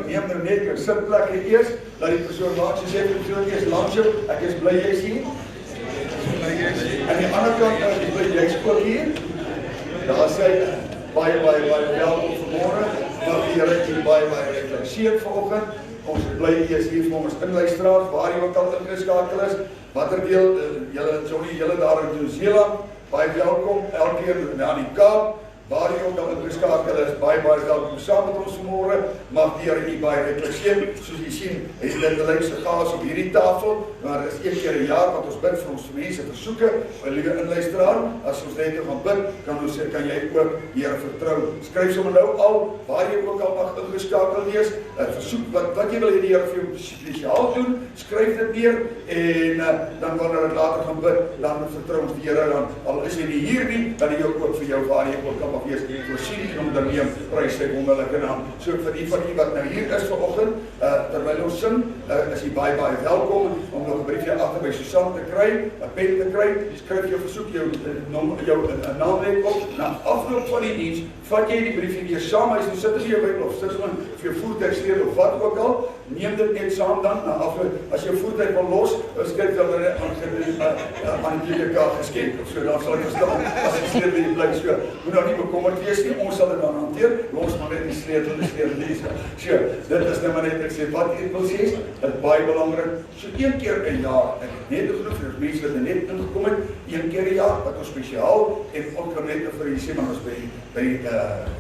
neem nou net jou sitplek eers, dat die persoon langs jou sê, die persoon eers langs jou, ek is bly jy is hier. Aan die ander kant, die bly jy is ook hier. Daar sê, baie welkom vanmorgen, maar die Here het hier baie reflekseer vanoggend. Ons bly jy is hier vir ons inluisteraars, waar jy ook al ingeskakel is. Watter deel, julle daar in Nieu-Seeland, baie welkom, elkeen aan die Kaap. Waar jy ook al ingeskakel is, baie welkom saam met ons vanmorgen, mag die Here nie baie reflekseer, soos jy sien, is dit gelyk so gaas op hierdie tafel, maar is 1 keer 'n jaar wat ons bid vir ons mense versoeke, my liewe inluisteraar, as ons net gaan bid, kan jy ook die Here vertrou. Skryf sommer nou al, waar jy ook al mag ingeskakel wees, versoek wat jy wil hê die Here vir jou spesiaal doen, skryf dit neer, en dan wanneer ek later gaan bid, dan vertrou ons die Here, dan al is jy nie hier nie, dan hy ook vir jou waar jy ook kan wees, voorsien en onderneem, prys sy wonderlike naam. So vir die van die wat nou hier is vanoggend, terwyl ons sing, is jy baie welkom om nog 'n briefjie agter by Susan te kry, 'n pen te kry, skryf jou versoek, jou naam net op, na afloop van die diens, vat jy die briefjie weer saam, hy sit in jou Bybel, of sit in vir jou voertuigsleutel of wat ook al, neem dit net saam dan, na afloop, as jou voertuig wil los, skryf dan aan die PPK geskenk, of so, dan sal ek verstaan, as die sleutel hier bly, so, moet nou nie bekommerd wees nie, ons sal dit dan hanteer, ons maar net die sleutel lees. So, dit is nou maar net, ek sê, wat ek wil sê, is baie belangrik, so 1 keer 'n jaar, ek het net genoeg vir ons mense wat er net ingekom het, 1 keer 'n jaar, wat ons spesiaal, en ook kan net vir die sê, maar ons by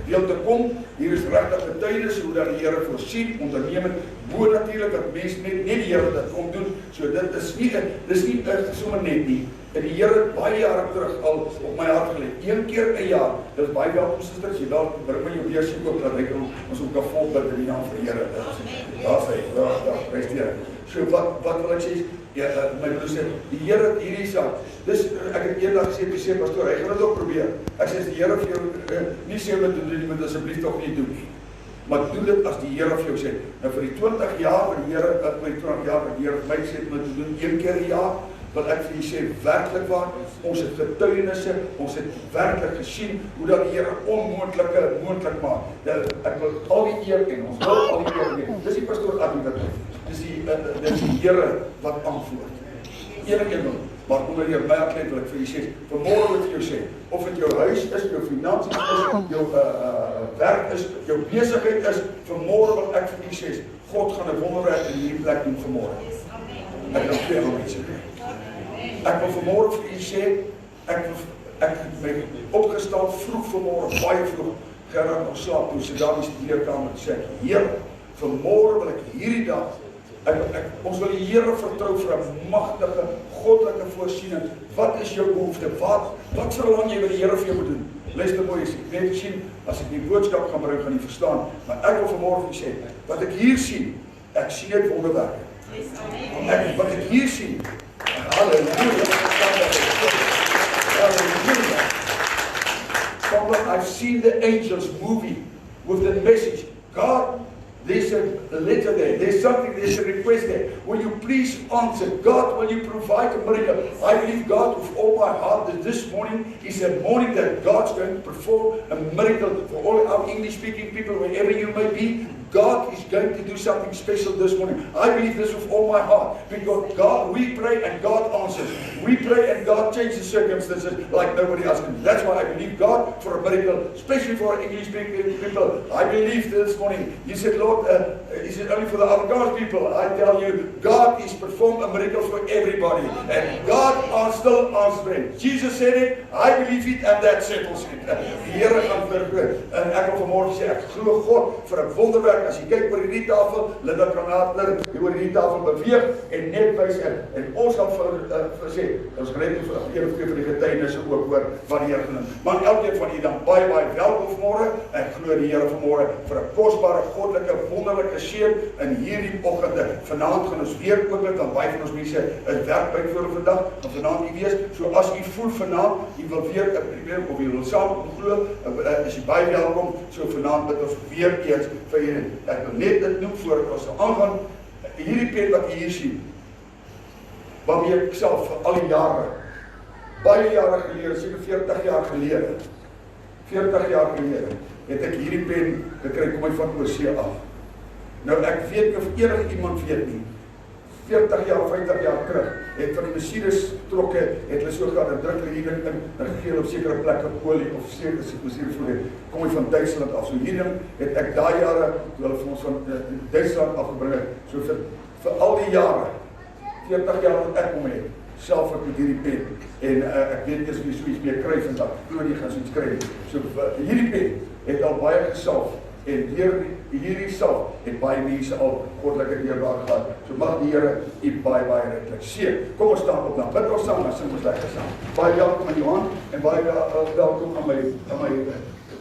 gedeelte kom, hier is regtig getuienis, hoe dat die Here voorsien, ondernemend, bo natuurlik, dat mense net die Here dit kom doen, so dit is nie sommer net nie, en die Here het baie jare terug al op my hart geleg, 1 keer 'n jaar, dit is baie welkom sisters, jy wel, bring my jou beursie ook, dat ek ons ook kan volbid in die naam van die Here, daar sê, prys die Here. So wat wil ek sê, my broer sê, die Here het hierdie saak, dis, ek het eendag gesê, pastoor, hy gaan dit ook probeer, ek sê, die Here vir jou, nie sê wat te doen, jy moet asseblief toch nie doen nie, maar doen dit as die Here vir jou sê, nou vir die 20 jaar, wat die Here, my 20 jaar, wat die Here vir my sê, moet te doen, 1 keer 'n jaar, wat ek vir jy sê, werklik waar, ons het getuienisse, ons het werklik gesien, hoe dat die Here onmoontlike moontlik maak. Ek wil al die eer en ons wil al die eer neem. Dis die pastoor Attie wat dis die Here wat antwoord. Enige ding, maar onder jou werklik wil ek vir jy sê, vanmorgen wil ek vir jou sê, of het jou huis is, jou finansies is, jou werk is, jou besigheid is, vanmorgen wil ek vir jy sê, God gaan 'n wonderwerk in hierdie plek doen vanmorgen. Ek wil 2 mense kry. Ek wil vanmorgen vir u sê, ek ben opgestaan vroeg vanmorgen, baie vroeg, Gerard nog slaap, toe sy daar in die studeerkamer sê, Heer, vanmorgen wil ek hierdie dag, ons wil die Here vertrou vir 'n magtige, goddelike voorsiening. Wat is jou behoefte? Wat verlang jy wat die Here vir jou moet doen? Luister mooi, ek weet sien, as ek die boodskap gaan bring, gaan jy verstaan, maar ek wil vanmorgen sê, wat ek hier sien, ek sien dit wonderwerke. Wat ek hier sien, Halleluja. I've seen the angels moving with the message. God, there's a letter there. There's something, there's a request there. Will you please answer? God, will you provide a miracle? I believe God with all my heart that this morning is a morning that God's going to perform a miracle for all our English-speaking people, wherever you may be. God is going to do something special this morning. I believe this with all my heart. Because God, we pray and God answers. We pray and God changes circumstances like nobody else can. That's why I believe God for a miracle, especially for our English-speaking people. I believe this morning. You said, Lord, is it only for the Afrikaans people? I tell you, God is performed a miracle for everybody. And God is still answering. Jesus said it, I believe it, and that settles it. Die Here gaan vergroot. En ek wil vanmorgen sê, ek glo God vir 'n wonderwerk. As jy kyk oor hierdie tafel, Linda Granaatler, die oor hierdie tafel beweeg en net wys en ons gaan vir sê, ons gaan net vir die getuienisse ook hoor wat die Here genoem. Maar elkeen van u dan baie welkom vanmorgen. Ek glo die Here vanmorgen vir 'n kosbare, goddelike, wonderlike seën in hierdie oggende. Vanaand gaan ons weer ooplik, dan baie van ons mense is werk by voor vandag, en vanaand u wees. So as u voel vanaand, u wil weer 'n probleem of u wil saam glo, is u baie welkom. So vanaand bid ons weer eens vir julle. Ek wil net dit noem voordat ons aangaan. Hierdie pen wat jy hier sien, waarmee ek self vir al die jare, baie jare gelede, seker 40 jaar gelede, het ek hierdie pen gekry, kom my van oorsee af. Nou ek weet of enige iemand weet nie. 40 jaar, 50 jaar terug, het van die Mercedes trokke, het hulle so gehad, en druk hulle hier in, en gegee op sekere plekke olie, of Mercedes vloer, kom hy van Duitsland af. So hierin het ek daai jare, toe hulle van ons van Duitsland afgebring het, so vir al die jare, 40 jaar wat ek om het, self ek met hierdie pen, en ek weet eers wie soeiets meer kry vandag, glo nie gaan soeits kry. So hierdie pen het al baie gesalf, en hierdie salf het baie mense al goddelike deurbraak gehad. So mag die Here u baie ryklik seën. Kom ons staan op, dan bid ons saam, dan sing ons lekker saam. Baie welkom aan Johan, en baie welkom aan my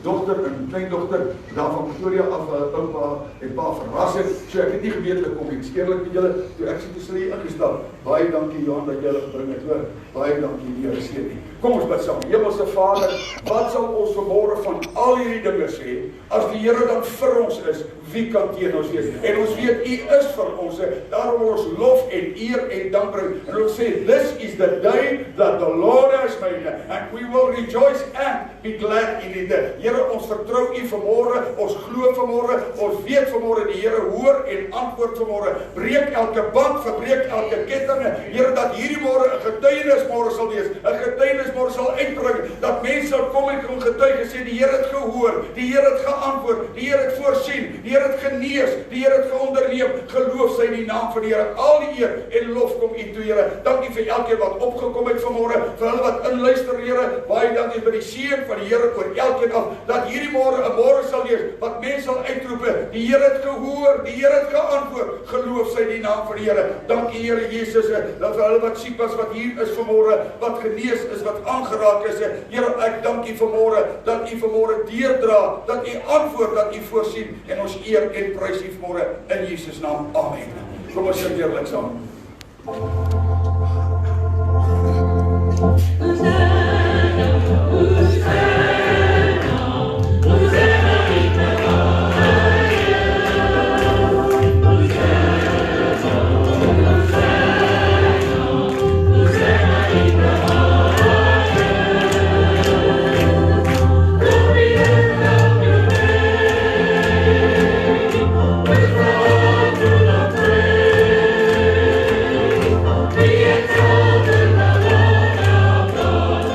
dogter en kleindogter, daar van Pretoria af, oupa en pa verras het, so ek het nie geweet kom iets eerlik met julle, toe ek sit hier ingestap, baie dankie Johan dat julle gebring het, hoor, baie dankie die Here seën nie. Kom ons bid saam. Hemelse Vader, wat sal ons vanmôre van al hierdie dinge sê, as die Here dan vir ons is, wie kan teen ons wees? En ons weet, U is vir ons, daarom wil ons lof en eer en dank bring, en ons sê, this is the day that the Lord has made, and we will rejoice and be glad in it. Here, ons vertrou U vanmôre, ons glo vanmôre, ons weet vanmôre, die Here hoor en antwoord vanmôre, breek elke band, verbreek elke kettinge, Here, dat hierdie môre 'n getuienis môre sal wees, 'n getuienis môre sal uitbring, dat mense sal kom en kom getuig en sê, die Here het gehoor, die Here het geantwoord, die Here het voorsien, die Here het genees, die Here het geonderneem, geloof sy die naam van die Here, al die eer en lof kom U toe, Here. Dankie vir elkeen wat opgekom het vanmôre, vir hulle wat inluister, Here, baie dankie vir die seën van die Here oor elkeen af, dat hierdie môre 'n môre sal wees, wat mense sal uitroep, die Here het gehoor, die Here het geantwoord, geloof sy die naam van die Here. Dankie Here Jesus, dat vir hulle wat siek was, wat hier is vanmôre, wat genees is, wat aangeraak is, Here, ek dank U vanmôre, dat U vanmôre deurdra, dat U antwoord, dat U voorsien, en ons eer en prys U vanmôre, in Jesus naam, amen. Kom ons sing eerlik saam. Be exalted, the Lord of God.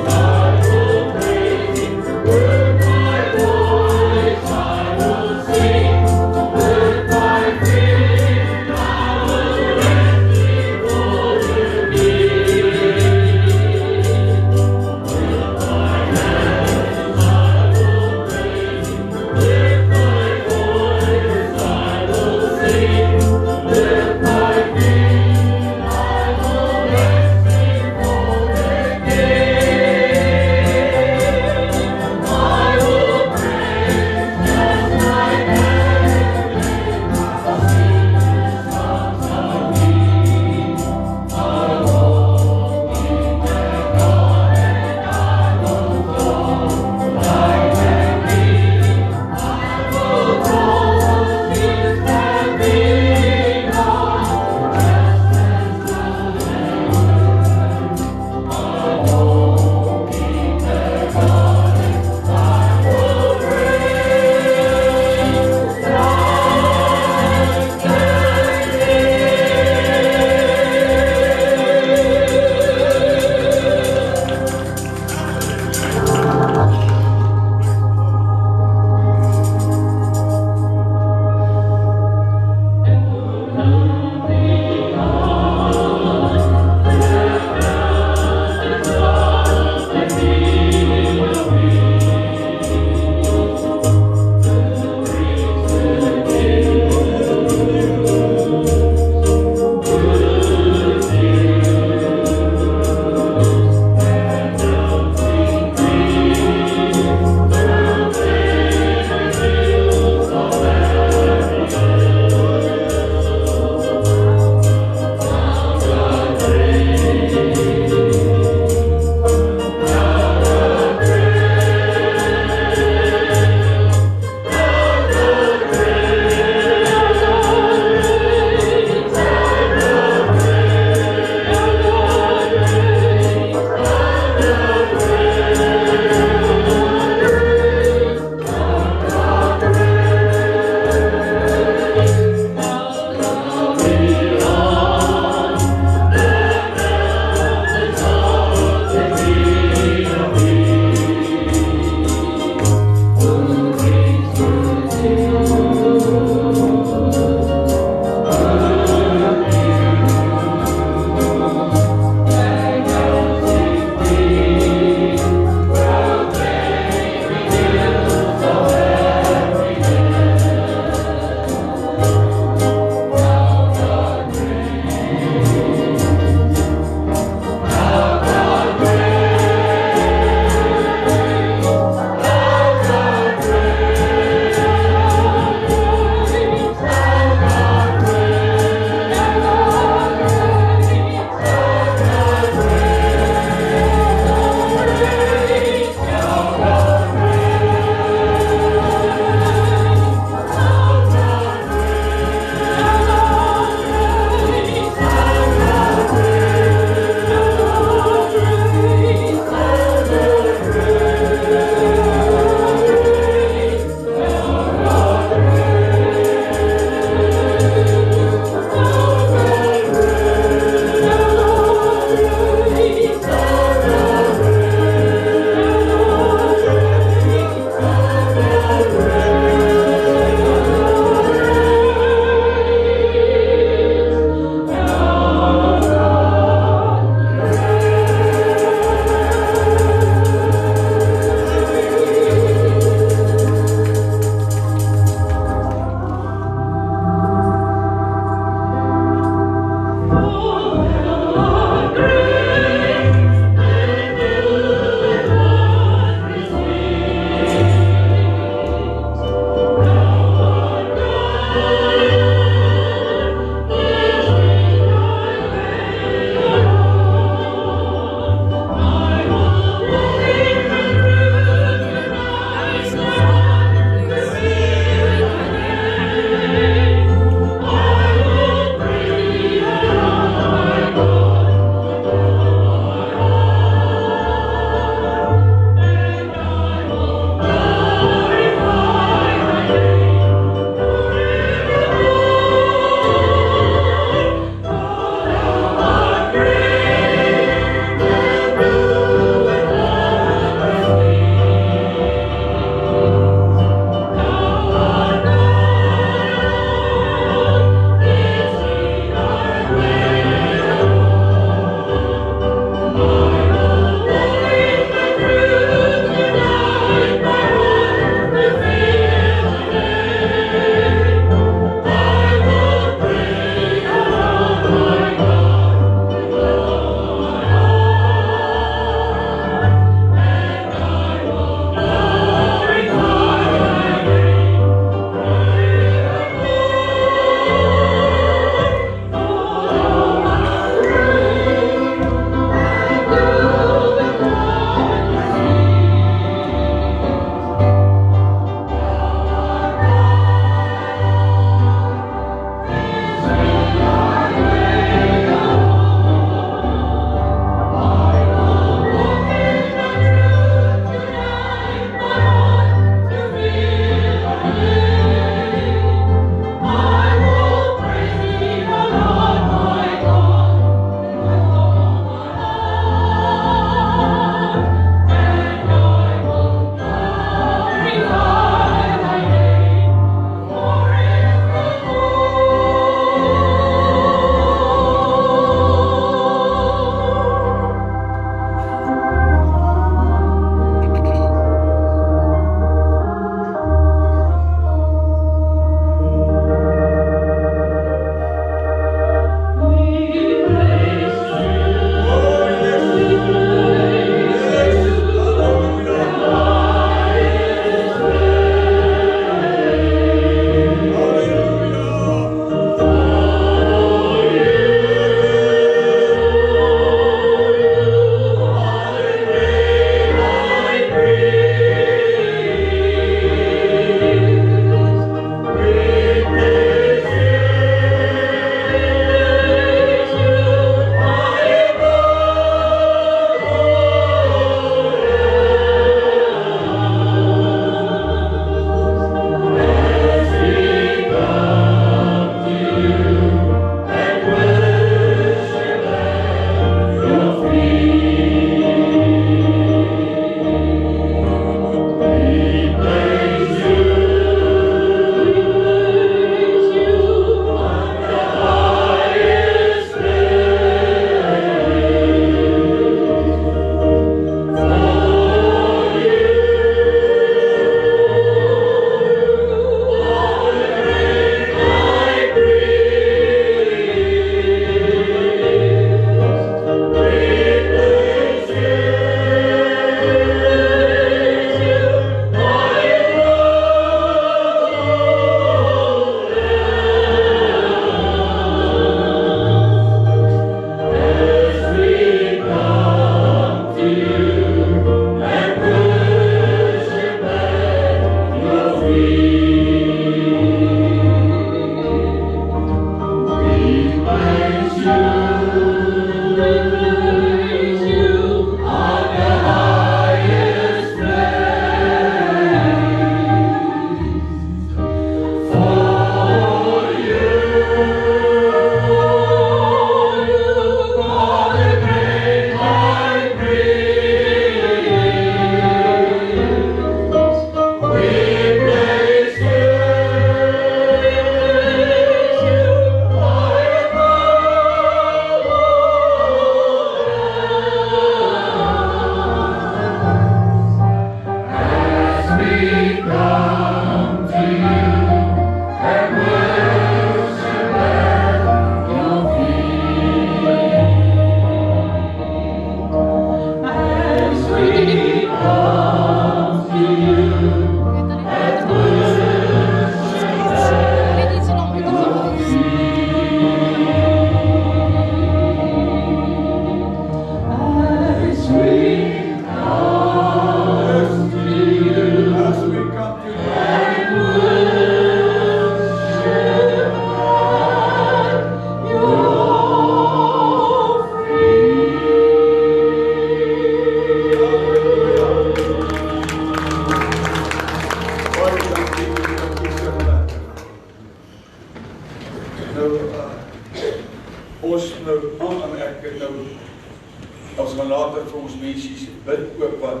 later vir ons mensies bid ook wat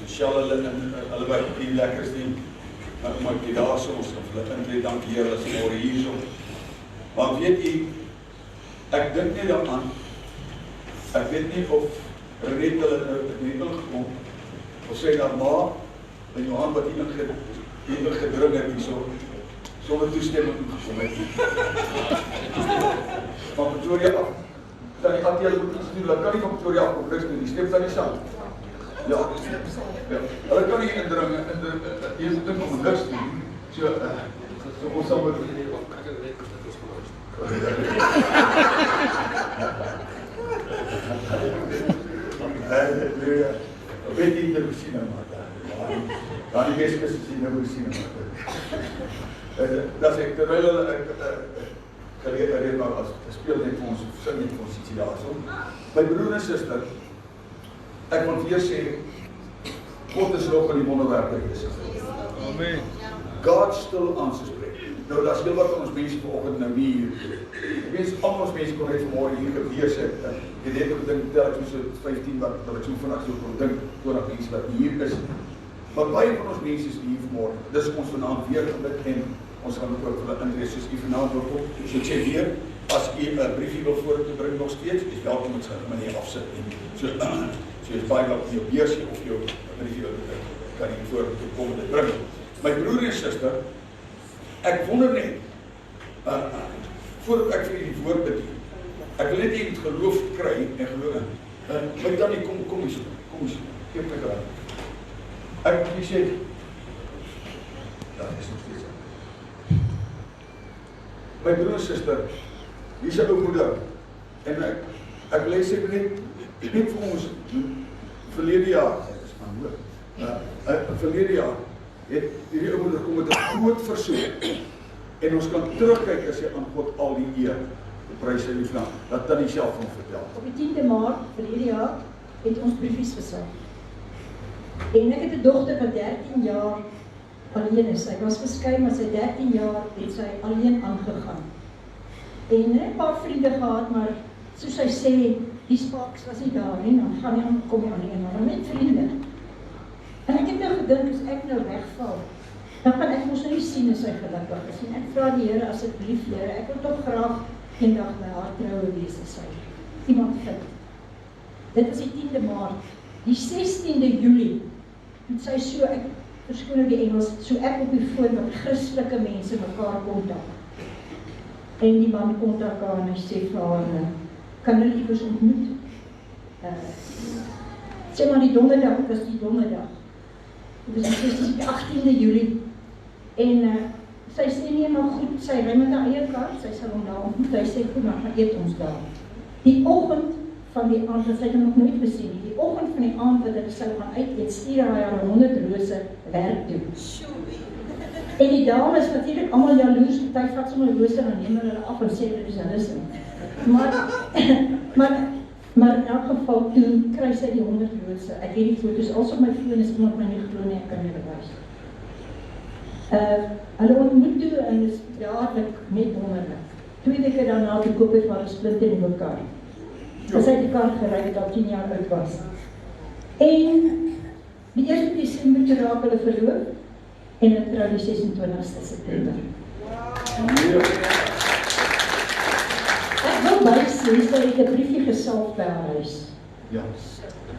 sosiaal hulle by die lekkers doen. Maar ek daar so ons hulle intree, dank die Here, hulle is môre hierso. Want weet jy, ek dink nie daaraan, ek weet nie of Renet hulle nie ingekom, of sy daar ma, en Johan wat die ingedring het hierso, sonder toestemming ingekom het. Van Pretoria af, dan die Attie moet iets doen, hulle kan nie van Pretoria af op niks doen, die sleep dan die sand. Ja, hulle kan nie indring, jy moet dink om niks doen, so ons sal moet... Halleluja, weet jy die cinema daar die Weskus is die cinema. Dat ek terwyl hulle geleer maar as speel net vir ons, sing net vir ons ietsie daarso. My broer en suster, ek wil weer sê, God is nog in die wonderwerke besig. Amen. God still answers prayer. Nou, dat is heel wat van ons mense vanoggend nou nie hier. Ek wens, al ons mense kon net vanmorgen hier gewees het. Jy weet ook dink, tel ek so 15 wat ek so vannacht so kon dink, 20 mense wat hier is. Maar baie van ons mense is hier vanmorgen. Dis ons vanaand weer gebid en ons gaan ook vir hulle inreis, soos u vanaand wil kom. So ek sê weer, as u 'n briefie wil voor te bring nog steeds, is welkom met sy manier afsit. So is baie welkom jou beursie of jou briefie kan jy voor te kom en dit bring. My broer en suster, ek wonder net, voordat ek vir die woord bedien, ek wil net iemand geloof kry en geloof in. My tannie, kom eens, geef my graag. Ek moet nie sê, dat is nog steeds. My broer en suster, hier is 'n ou moeder, en ek wil sê net vir ons, verlede jaar, verlede jaar, het hierdie ou moeder kom met 'n groot versoek, en ons kan terugkyk as jy aan God al die eer, prys sy lief naam, dat Tannie self van vertel. Op die 10de Maart verlede jaar het ons briefies gesit. En ek het 'n dogter wat 13 jaar alleen is. Sy was geskei, maar sy 13 jaar het sy alleen aangegaan. En net 'n paar vriende gehad, maar soos sy sê, die sparks was nie daar nie, dan gaan nie aan, kom nie aan die een, maar net vriende. En ek het nou gedink, as ek nou wegval, dan kan ek mos nou nie sien as sy gelukkig is. En ek vra die Here, asseblief Here, ek wil toch graag eendag by haar troue wees as sy iemand vind. Dit is die 10de Maart. Die 16de Julie, het sy so, ek verskoon nou die Engels, so ek op die foon wat Christelike mense mekaar kontak. En die man kontak haar en hy sê vir haar, kan hulle iewers ontmoet? Sê maar die donderdag, dit was die donderdag. Dit is die 18de Julie. En sy sê nie, maar goed, sy ry met haar eie kar, sy sal hom daar ontmoet. Hy sê, goed, maar gaan eet ons daar. Die oggend van die aand, wat sy het nog nooit gesien nie, die oggend van die aand wat hulle sou gaan uit eet, stuur hy haar 100 rose werk toe. En die dames natuurlik almal jaloers, party vat sommer rose en dan neem hulle af en sê dit is hulle sin. Maar in elk geval toe kry sy die 100 rose. Ek het die foto's als op my foon, is iemand my nie glo nie, ek kan nie bewys. Hulle ontmoet toe en is dadelik net wonderlik. 2 weke daarna te koop het maar 'n splinte nuwe kar. As hy die kar gery het, al 10 jaar oud was. En die 1 Desember toe raak hulle verloof en hulle trou die 26ste September. Ek wil bysê, sy het 'n briefie gesalf by haar huis. Ja.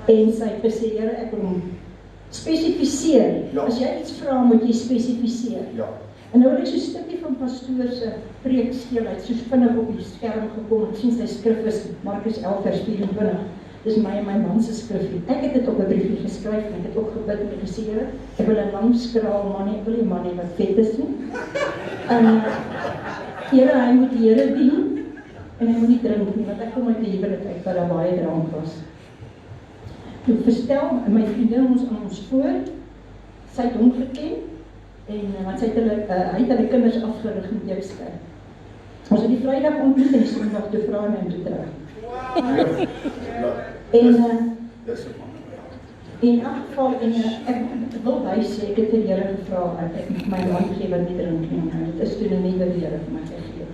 En sy het gesê, Here, ek wil hom spesifiseer. Ja. As jy iets vra, moet jy spesifiseer. Ja. En nou het ek so 'n stukkie van pastoor se preek steel uit, soos vinnig op die skerm gekom, en sien sy skrif is Markus 11:24. Dis my en my man se skrifie. Ek het dit op 'n briefie geskryf, en ek het ook gebid en gesê, Here, ek wil 'n lang skraal man nie, ek wil nie man nie wat vet is nie. En Here, hy moet die Here dien, en hy moet nie drink nie, want ek kom uit die huwelik uit, wat daar baie drank was. Toe verstel my vriendin ons aan ons voor, sy het hom geken, en want hy het hulle kinders afgerig met jeugskap. Ons het die Vrydag ontmoet en die Sondag toe vra my om te trou. En in elk geval, ek wil bysê, ek het die Here gevra, ek moet my man gee wat nie drink nie, dit is toe 'n nuwe Here vir my gegee.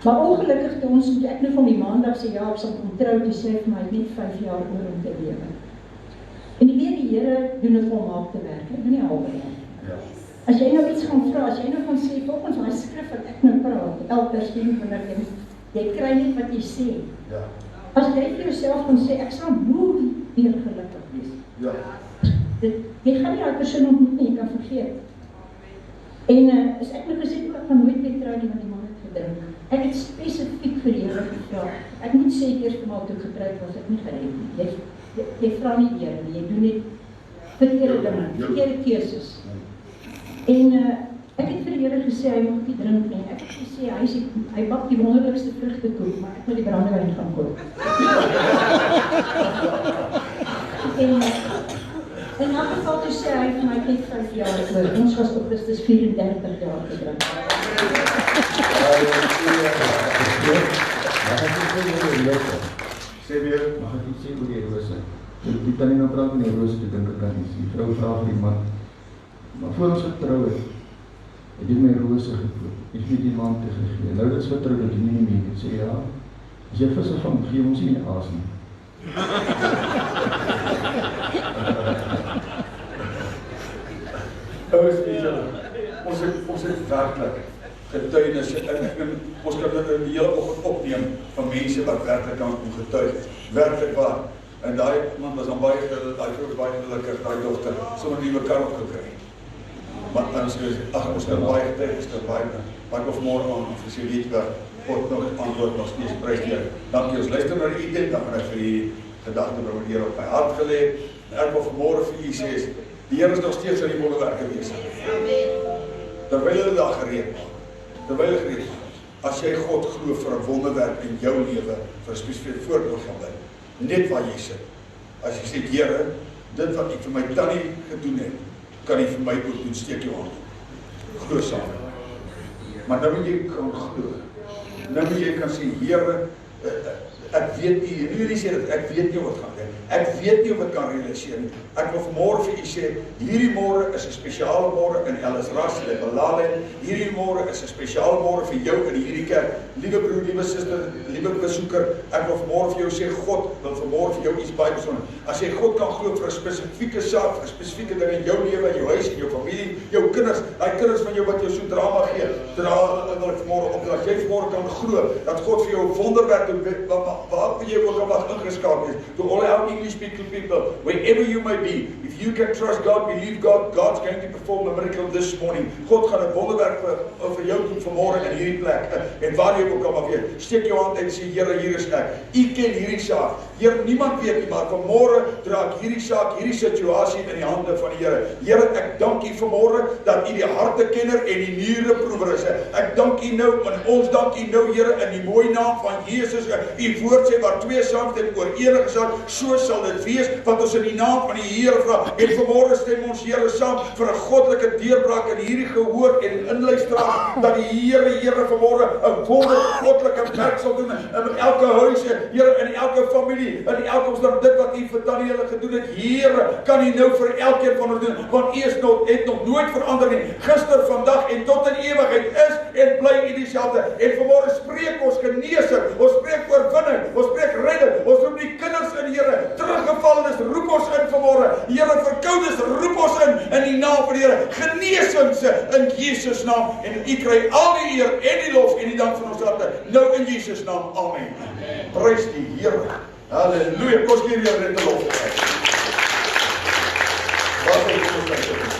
Maar ongelukkig toe ons, ek nou van die maandag sê, ja, ek sal ontrou, die sê vir my, net 5 jaar oor om te lewe. En die Here doen dit volmaak te werk, ek doen nie halwe werk. Ja. As jy nou iets gaan vra, as jy nou gaan sê, volgens my skrif wat ek nou praat, elke stem van ek, jy kry net wat jy sê. Ja. As jy vir jouself gaan sê, ek sal nooit weer gelukkig wees. Ja. Jy gaan nie daai persoon ontmoet nie, jy kan vergeet. En as ek nou gesê, ek gaan nooit weer trou nie, want die man het gedrink. Ek het spesifiek vir die Here gevra. Ek moet sê, eers maar toe getroud was ek nie gered nie. Jy vra nie die Here nie, jy doen net verkeerde dinge, verkeerde keuses. En ek het vir die Here gesê, hy moet nie drink nie. Ek het gesê, hy bak die wonderlikste vrugtekoek, maar ek moet die brandewyn gaan koop. En in elk geval toe sê hy vir my net 5 jaar oor. Ons was op Christus 34 jaar gedrink. Sê weer, Mag ek iets sê oor die rose? Die tannie nou praat met die rose, toe dink ek aan iets. Die vrou vraag vir die man, maar voor ons getrou het jy my rose gekoop, jy het my die man tegegee. Nou dit is vertrou dat jy nie meer het. Sê ja, as jy visse vang, gee ons nie aas nie. Ons het werklik getuienisse en ons kan dit in die hele oggend opneem van mense wat werklik kan getuig. Werklik waar. En daai man was dan baie gelukkig, daai dogter, sommer 'n nuwe kar opgekry. Maar ons kan baie getuig, maar ek of môre aan of jy weet wat God nog antwoord nog steeds prys die Here. Dankie, ons luister na die idee, dan gaan ek vir die gedagte wat die Here op my hart gelê. En ek wil vanmôre vir u sê, die Here is nog steeds aan die wonderwerke besig. Terwyl hulle daar gereed was. As jy God glo vir 'n wonderwerk in jou lewe, vir 'n spesifieke voorbeeld gaan bly, net waar jy sit. As jy sê, Here, dit wat ek vir my tannie gedoen het, kan jy vir my ook doen, steek jou hand. Glo saam. Maar nou moet jy kan glo. Nou moet jy kan sê, Here, ek weet nie, hierdie sê dat ek weet nie wat gaan doen. Ek weet nie of ek kan realiseer nie. Ek wil vanmôre vir u sê, hierdie môre is 'n spesiale môre in Ellisras, hierdie môre is 'n spesiale môre vir jou in hierdie kerk. Liewe broer, liewe suster, liewe besoeker, ek wil vanmôre vir jou sê, God wil vanmôre vir jou iets baie besonder. As jy God kan glo vir 'n spesifieke saak, vir 'n spesifieke ding in jou lewe, in jou huis, in jou familie, jou kinders, daai kinders van jou wat jou so drama gee, wil ek vanmôre op, as jy vanmôre kan glo, dat God vir jou 'n wonderwerk doen, waar jy ook al mag ingeskakel is, to all our English-speaking people, wherever you may be, if you can trust God, believe God, God's going to perform a miracle this morning. God gaan 'n wonderwerk vir jou doen vanmôre in hierdie plek. En waar jy ook al mag wees, steek jou hand uit en sê, Here, hier is ek. U ken hierdie saak. Here, niemand weet nie, maar vanmôre dra ek hierdie saak, hierdie situasie in die hande van die Here. Here, ek dank u vanmôre dat u die hartekenner en die niere-proewer is. Ek dank u nou, en ons dank u nou, Here, in die mooi naam van Jesus. U woord sê waar 2 saamstem oor enige saak, so sal dit wees, wat ons in die naam van die Here vra. En vanmôre stem ons, Here, saam vir 'n goddelike deurbraak in hierdie gehoor en inluisteraar, dat die Here vanmôre 'n goddelike werk sal doen in elke huis, Here, in elke familie, in elke omstand, dit wat u vir Tannie hulle gedoen het, Here, kan u nou vir elkeen van ons doen, want u het nog nooit verander nie. Gister, vandag en tot in ewigheid is en bly u dieselfde. En vanmôre spreek ons genesing, ons spreek oorwinning, ons spreek redding, ons roep die kinders in, Here, teruggevallenes, roep ons in vanmôre. Here, verkoudes, roep ons in die naam van die Here. Genesings in Jesus naam. En u kry al die eer en die lof en die dank van ons harte. Nou in Jesus naam. Amen. Prys die Here. Halleluja. Kom hier weer net te lof. Wat is dit?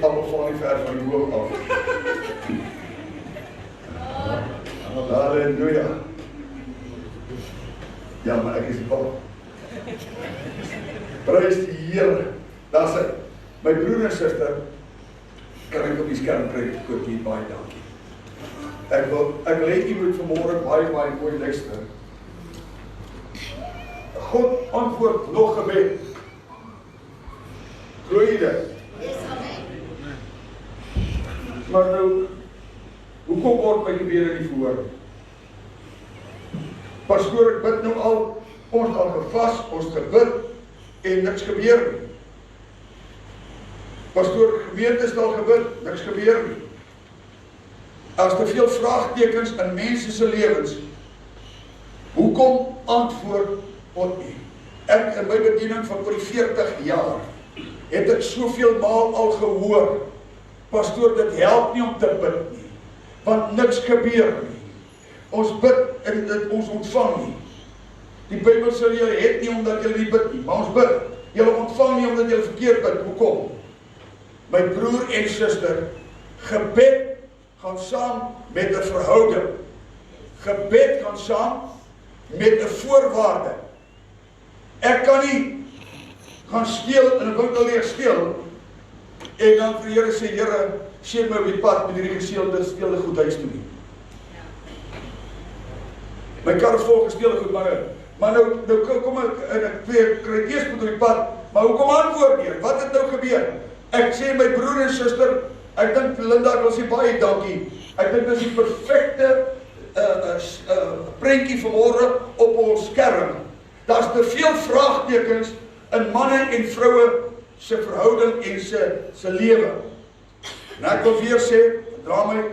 appel val nie ver van die boom af. Halleluja. Ja, maar ek is die papa. Prys die Here. Daar's hy. My broer en suster, kan ek op die skerm kry, Kookie, baie dankie. Ek wil hê jy moet vanmôre baie mooi luister. God antwoord nog gebed. Glo jy dit? Maar nou, hoekom word my gebede nie verhoor? Pastoor, ek bid nou al, ons al gevas, ons gebid, en niks gebeur nie. Pastoor, gemeente is al gebid, niks gebeur nie. As te veel vraagtekens in mense se lewens, hoekom antwoord God nie? Ek in my bediening van oor die 40 jaar, het ek soveel maal al gehoor, pastoor, dit help nie om te bid nie, want niks gebeur nie. Ons bid en ons ontvang nie. Die Bybel sê julle het nie omdat julle nie bid nie, maar ons bid. Julle ontvang nie omdat julle verkeerd bid. Hoekom? My broer en suster, gebed gaan saam met 'n verhouding. Gebed gaan saam met 'n voorwaarde. Ek kan nie gaan steel in 'n winkel leeg steel en dan vir die Here sê, Here, seën my op die pad met hierdie gesteelde goed huis toe nie. My kar is vol gesteelde goed, maar nou kom ek en ek kry teëspoed op die pad, maar hoekom antwoord nie? Wat het nou gebeur? Ek sê my broer en suster, ek dink Linda, ek wil sê baie dankie. Ek dink dit is die perfekte prentjie vanmôre op ons skerm. Daar's te veel vraagtekens in manne en vroue se verhouding en se lewe. En ek wil weer sê, dra my,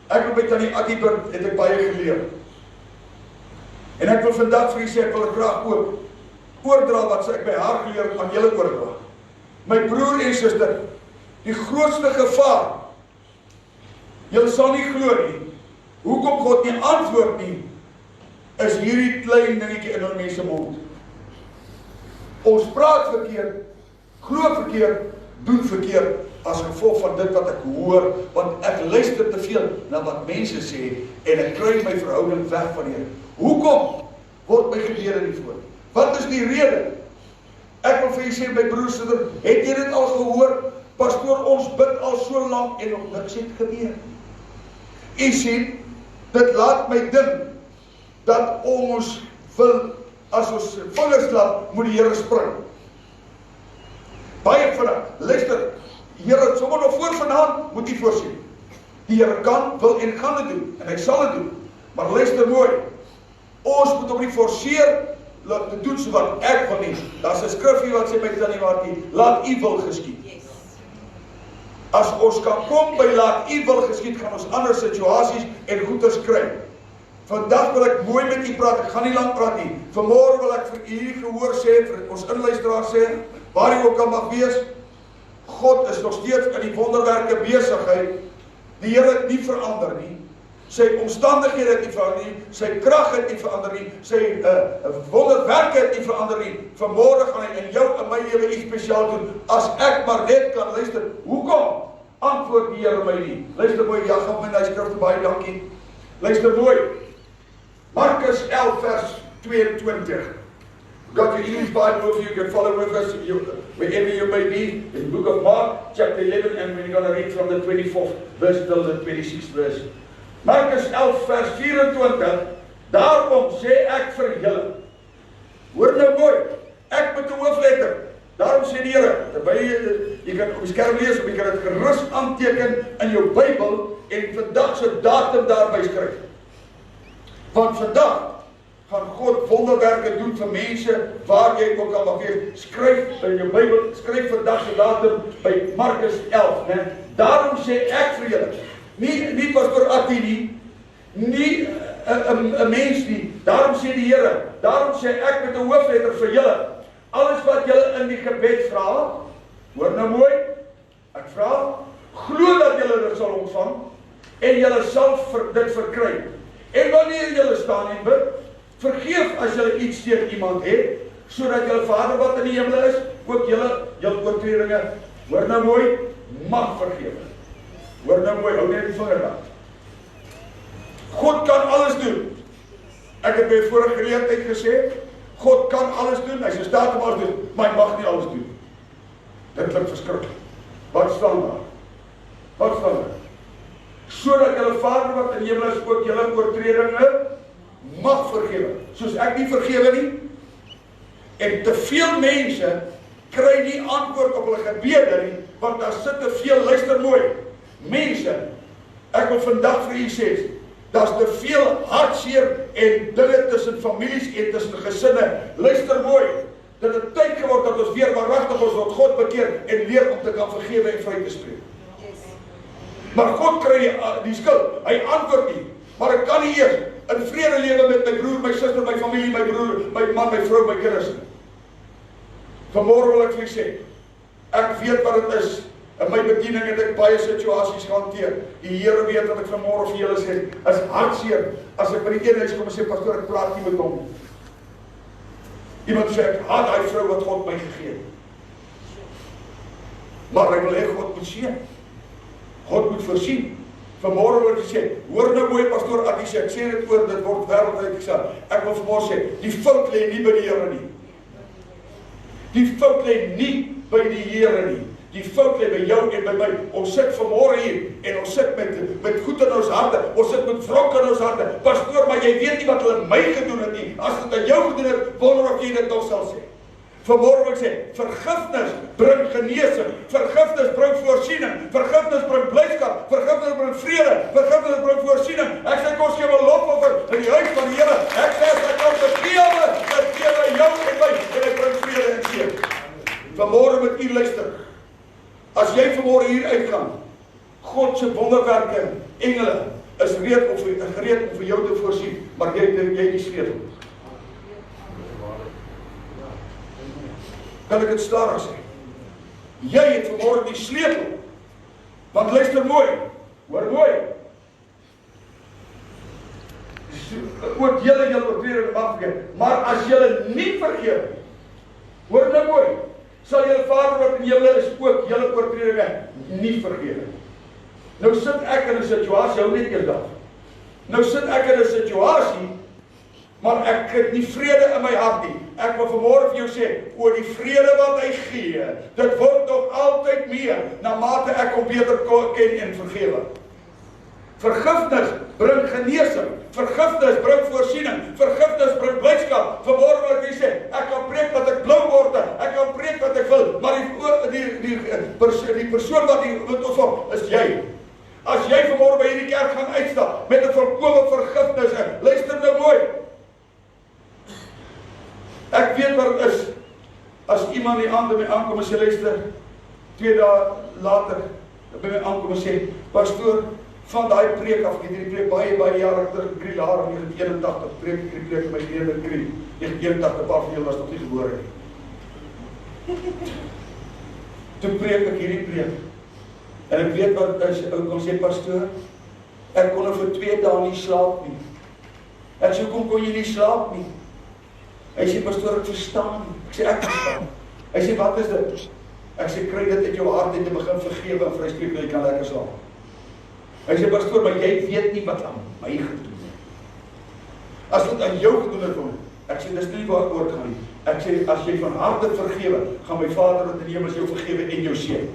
ek wil by Tannie Attie het ek baie geleer. En ek wil vandag vir julle sê, ek wil graag ook oordra wat ek by haar geleer aan julle oordra. My broer en suster, die grootste gevaar, julle sal nie glo nie, hoekom God nie antwoord nie, is hierdie klein dingetjie in ons mense mond. Ons praat verkeerd, glo verkeerd, doen verkeerd, as gevolg van dit wat ek hoor, want ek luister te veel na wat mense sê, en ek kry my verhouding weg van hier. Hoekom word my gebede nie voor? Wat is die rede? Ek wil vir jy sê, my broer, suster, het jy dit al gehoor? Pastoor, ons bid al so lank en nog niks het gebeur. U sien, dit laat my dink, dat ons wil, as ons vingers laat, moet die Here spring. Baie vinnig, luister, die Here, sommer nog voor vanaand, moet jy voorsien. Die Here kan, wil en gaan dit doen, en hy sal dit doen. Maar luister mooi, ons moet hom nie forceer, te doen so wat ek wil nie. Daar's 'n skrifgie wat sê by Tannie Attie, laat u wil geskied. As ons kan kom by laat u wil geskied, gaan ons ander situasies en goeders kry. Vandag wil ek mooi met u praat, ek gaan nie lang praat nie. Vanmôre wil ek vir u gehoor sê, vir ons inluisteraars sê, waar jy ook al mag wees, God is nog steeds in die wonderwerke besigheid. Die Here het nie verander nie. Sy omstandighede het nie verander nie, sy krag het nie verander nie, sy wonderwerke het nie verander nie. Vanmôre gaan hy in jou en my lewe iets spesiaal doen, as ek maar net kan luister. Hoekom antwoord die Here my nie? Luister mooi, ja, gaan my na die skrifte, baie dankie. Luister mooi. Markus 11 vers 22. Got your English Bible, if you can follow with us, wherever you may be, in the book of Mark, chapter 11, and we're going to read from the 24th verse till the 26th verse. Markus 11 vers 24, daarom sê ek vir julle, hoor nou mooi, ek met 'n hoofletter, daarom sê die Here, terwyl jy kan op die skerm lees, of jy kan dit gerus aanteken in jou Bybel, en vandag se datum daarby skryf. Want vandag gaan God wonderwerke doen vir mense, waar jy ook al mag wees, skryf in jou Bybel, skryf vandag se datum by Markus 11, né? Daarom sê ek vir julle, nie pastoor Attie nie, nie 'n mens nie. Daarom sê die Here, daarom sê ek met 'n hoofletter vir julle, alles wat julle in die gebed vra, hoor nou mooi, ek vra, glo dat julle dit sal ontvang, en julle sal dit verkry. En wanneer julle staan en bid, vergeef as julle iets teen iemand het, sodat julle Vader wat in die hemel is, ook julle oortredinge, hoor nou mooi, mag vergewe. Hoor nou mooi, hou net die vinger daar. God kan alles doen. Ek het by vorige geleentheid gesê, God kan alles doen, hy is in staat om alles doen, maar hy mag nie alles doen. Dit klink verskriklik. Wat staan daar? Wat staan daar? Sodat julle Vader wat in die hemel is ook julle oortredinge mag vergewe. Soos ek nie vergewe nie. En te veel mense kry nie antwoord op hulle gebede nie, want daar sit te veel, luister mooi. Mense, ek wil vandag vir u sê, daar's te veel hartseer en dinge tussen families en tussen gesinne. Luister mooi. Dit het tyd geword dat ons weer waaragtig ons tot God bekeer en leer om te kan vergewe en vry te spreek. Maar God kry die skuld. Hy antwoord nie. Maar ek kan nie eers in vrede lewe met my broer, my suster, my familie, my broer, my man, my vrou, my kinders nie. Vanmôre wil ek vir julle sê, ek weet wat dit is. In my bediening het ek baie situasies gehanteer. Die Here weet wat ek vanmôre vir julle sê. Is hartseer as ek by die een huis kom en sê, pastoor, ek praat nie met hom. Iemand sê, ek haat daai vrou wat God my gegee het. Maar ek wil hê God moet sien. God moet voorsien. Vanmôre wil ek sê, hoor nou mooi pastoor Attie sê, ek sê dit oor, dit word wêreldwyd gesê. Ek wil vanmôre sê, die fout lê nie by die Here nie. Die fout lê nie by die Here nie. Die fout lê by jou en by my. Ons sit vanmôre hier en ons sit met goed in ons harte. Ons sit met wrok in ons harte. Pastoor, maar jy weet nie wat hulle my gedoen het nie. As dit aan jou gedoen het, wonder of jy dit nog sal sê. Vanmôre wil ek sê, vergifnis bring genesing. Vergifnis bring voorsiening. Vergifnis bring blydskap. Vergifnis bring vrede. Vergifnis bring voorsiening. Ek sê kom gee 'n lofoffer in die huis van die Here. Ek sê as ek kan vergewe jou en my en ek bring vrede en seën. Vanmôre moet u luister. As jy vanmôre hier uitgaan, God se wonderwerke, engele, is gereed om vir jou te voorsien, maar jy die sleutel. Kan ek dit stadig sê? Jy het vanmôre die sleutel. Want luister mooi, hoor mooi. Ook julle oortredinge mag vergewe, maar as julle nie vergewe, hoor nou mooi, sal julle Vader wat in die hemel is ook julle oortredinge nie vergewe. Nou sit ek in 'n situasie, hou net eers daar. Nou sit ek in 'n situasie, maar ek het nie vrede in my hart nie. Ek wil vanmôre vir jou sê, oor die vrede wat hy gee, dit word nog altyd meer, na mate ek hom beter ken en vergewe. Vergifnis bring genesing. Vergifnis bring voorsiening. Vergifnis bring blydskap. Vanmôre wil ek sê, ek kan preek wat ek blou word, ek kan preek wat ek wil, maar die persoon wat jy moet ontvang, is jy. As jy vanmôre by hierdie kerk gaan uitstap met 'n volkomme vergifnis, luister nou mooi. Ek weet wat dit is. As iemand die aand by my aankom en sê, luister, 2 dae later by my aankom en sê, pastoor, van daai preek af, ek het hierdie preek baie jare terug gekry, later in 1981, preek in my geleerde kry, 1981, 'n paar van julle was nog nie gebore nie. Toe preek ek hierdie preek, en ek weet wat is, ou kon sê, pastoor, ek kon vir 2 dae nie slaap nie. Ek sê, hoekom kon jy nie slaap nie? Hy sê, pastoor, ek verstaan nie. Ek sê, ek verstaan. Hy sê, wat is dit? Ek sê, kry dit uit jou hart en te begin vergewe en vryspreek, jy kan lekker slaap. Hy sê, pastoor, maar jy weet nie wat aan my gedoen het. As dit aan jou gedoen het, ek sê, dis nie waar ek oor gaan nie. Ek sê, as jy van harte vergewe, gaan my Vader wat in die hemel is jou vergewe en jou seën.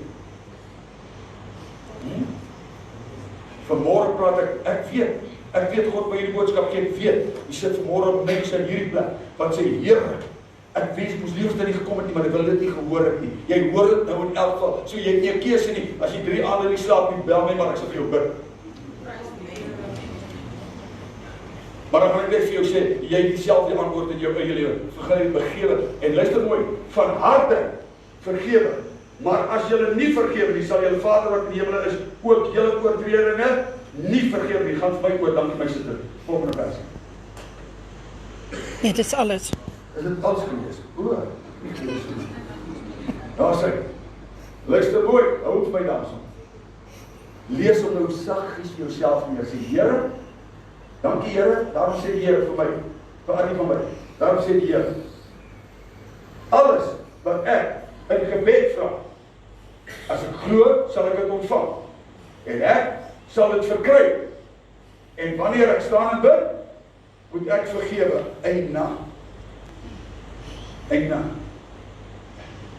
Vanmôre praat ek weet God by hierdie boodskap gee, ek weet, jy sit vanmôre op mense in hierdie plek, wat sê, Here, ek wens moes liefste nie gekom het nie, maar ek wil dit nie gehoor het nie. Jy hoor dit nou in elk geval, so jy het nie 'n keuse nie. As jy 3 aande nie slaap nie, bel my, maar ek sal vir jou bid. Maar dan gaan ek net vir jou sê, jy het dieselfde antwoord in jou eie lewe. Vergewe, begewe, en luister mooi, van harte vergewe. Maar as julle nie vergewe nie, sal julle Vader wat in die hemel is, ook julle oortredinge nie vergewe nie. Gaan vir my oor, dankie my sister. Volgende vers. Ja, dit is alles. Is dit alles gewees? Daar sê, luister mooi, hou vir my daarso. Lees om nou saggies vir jouself neer. Sê, Here, dankie Here, daarom sê die Here vir my, vir Attie van Wyk, daarom sê die Here, alles wat ek in gebed vra, as ek glo, sal ek sal dit verkry. En wanneer ek staan en bid, moet ek vergewe. Eina.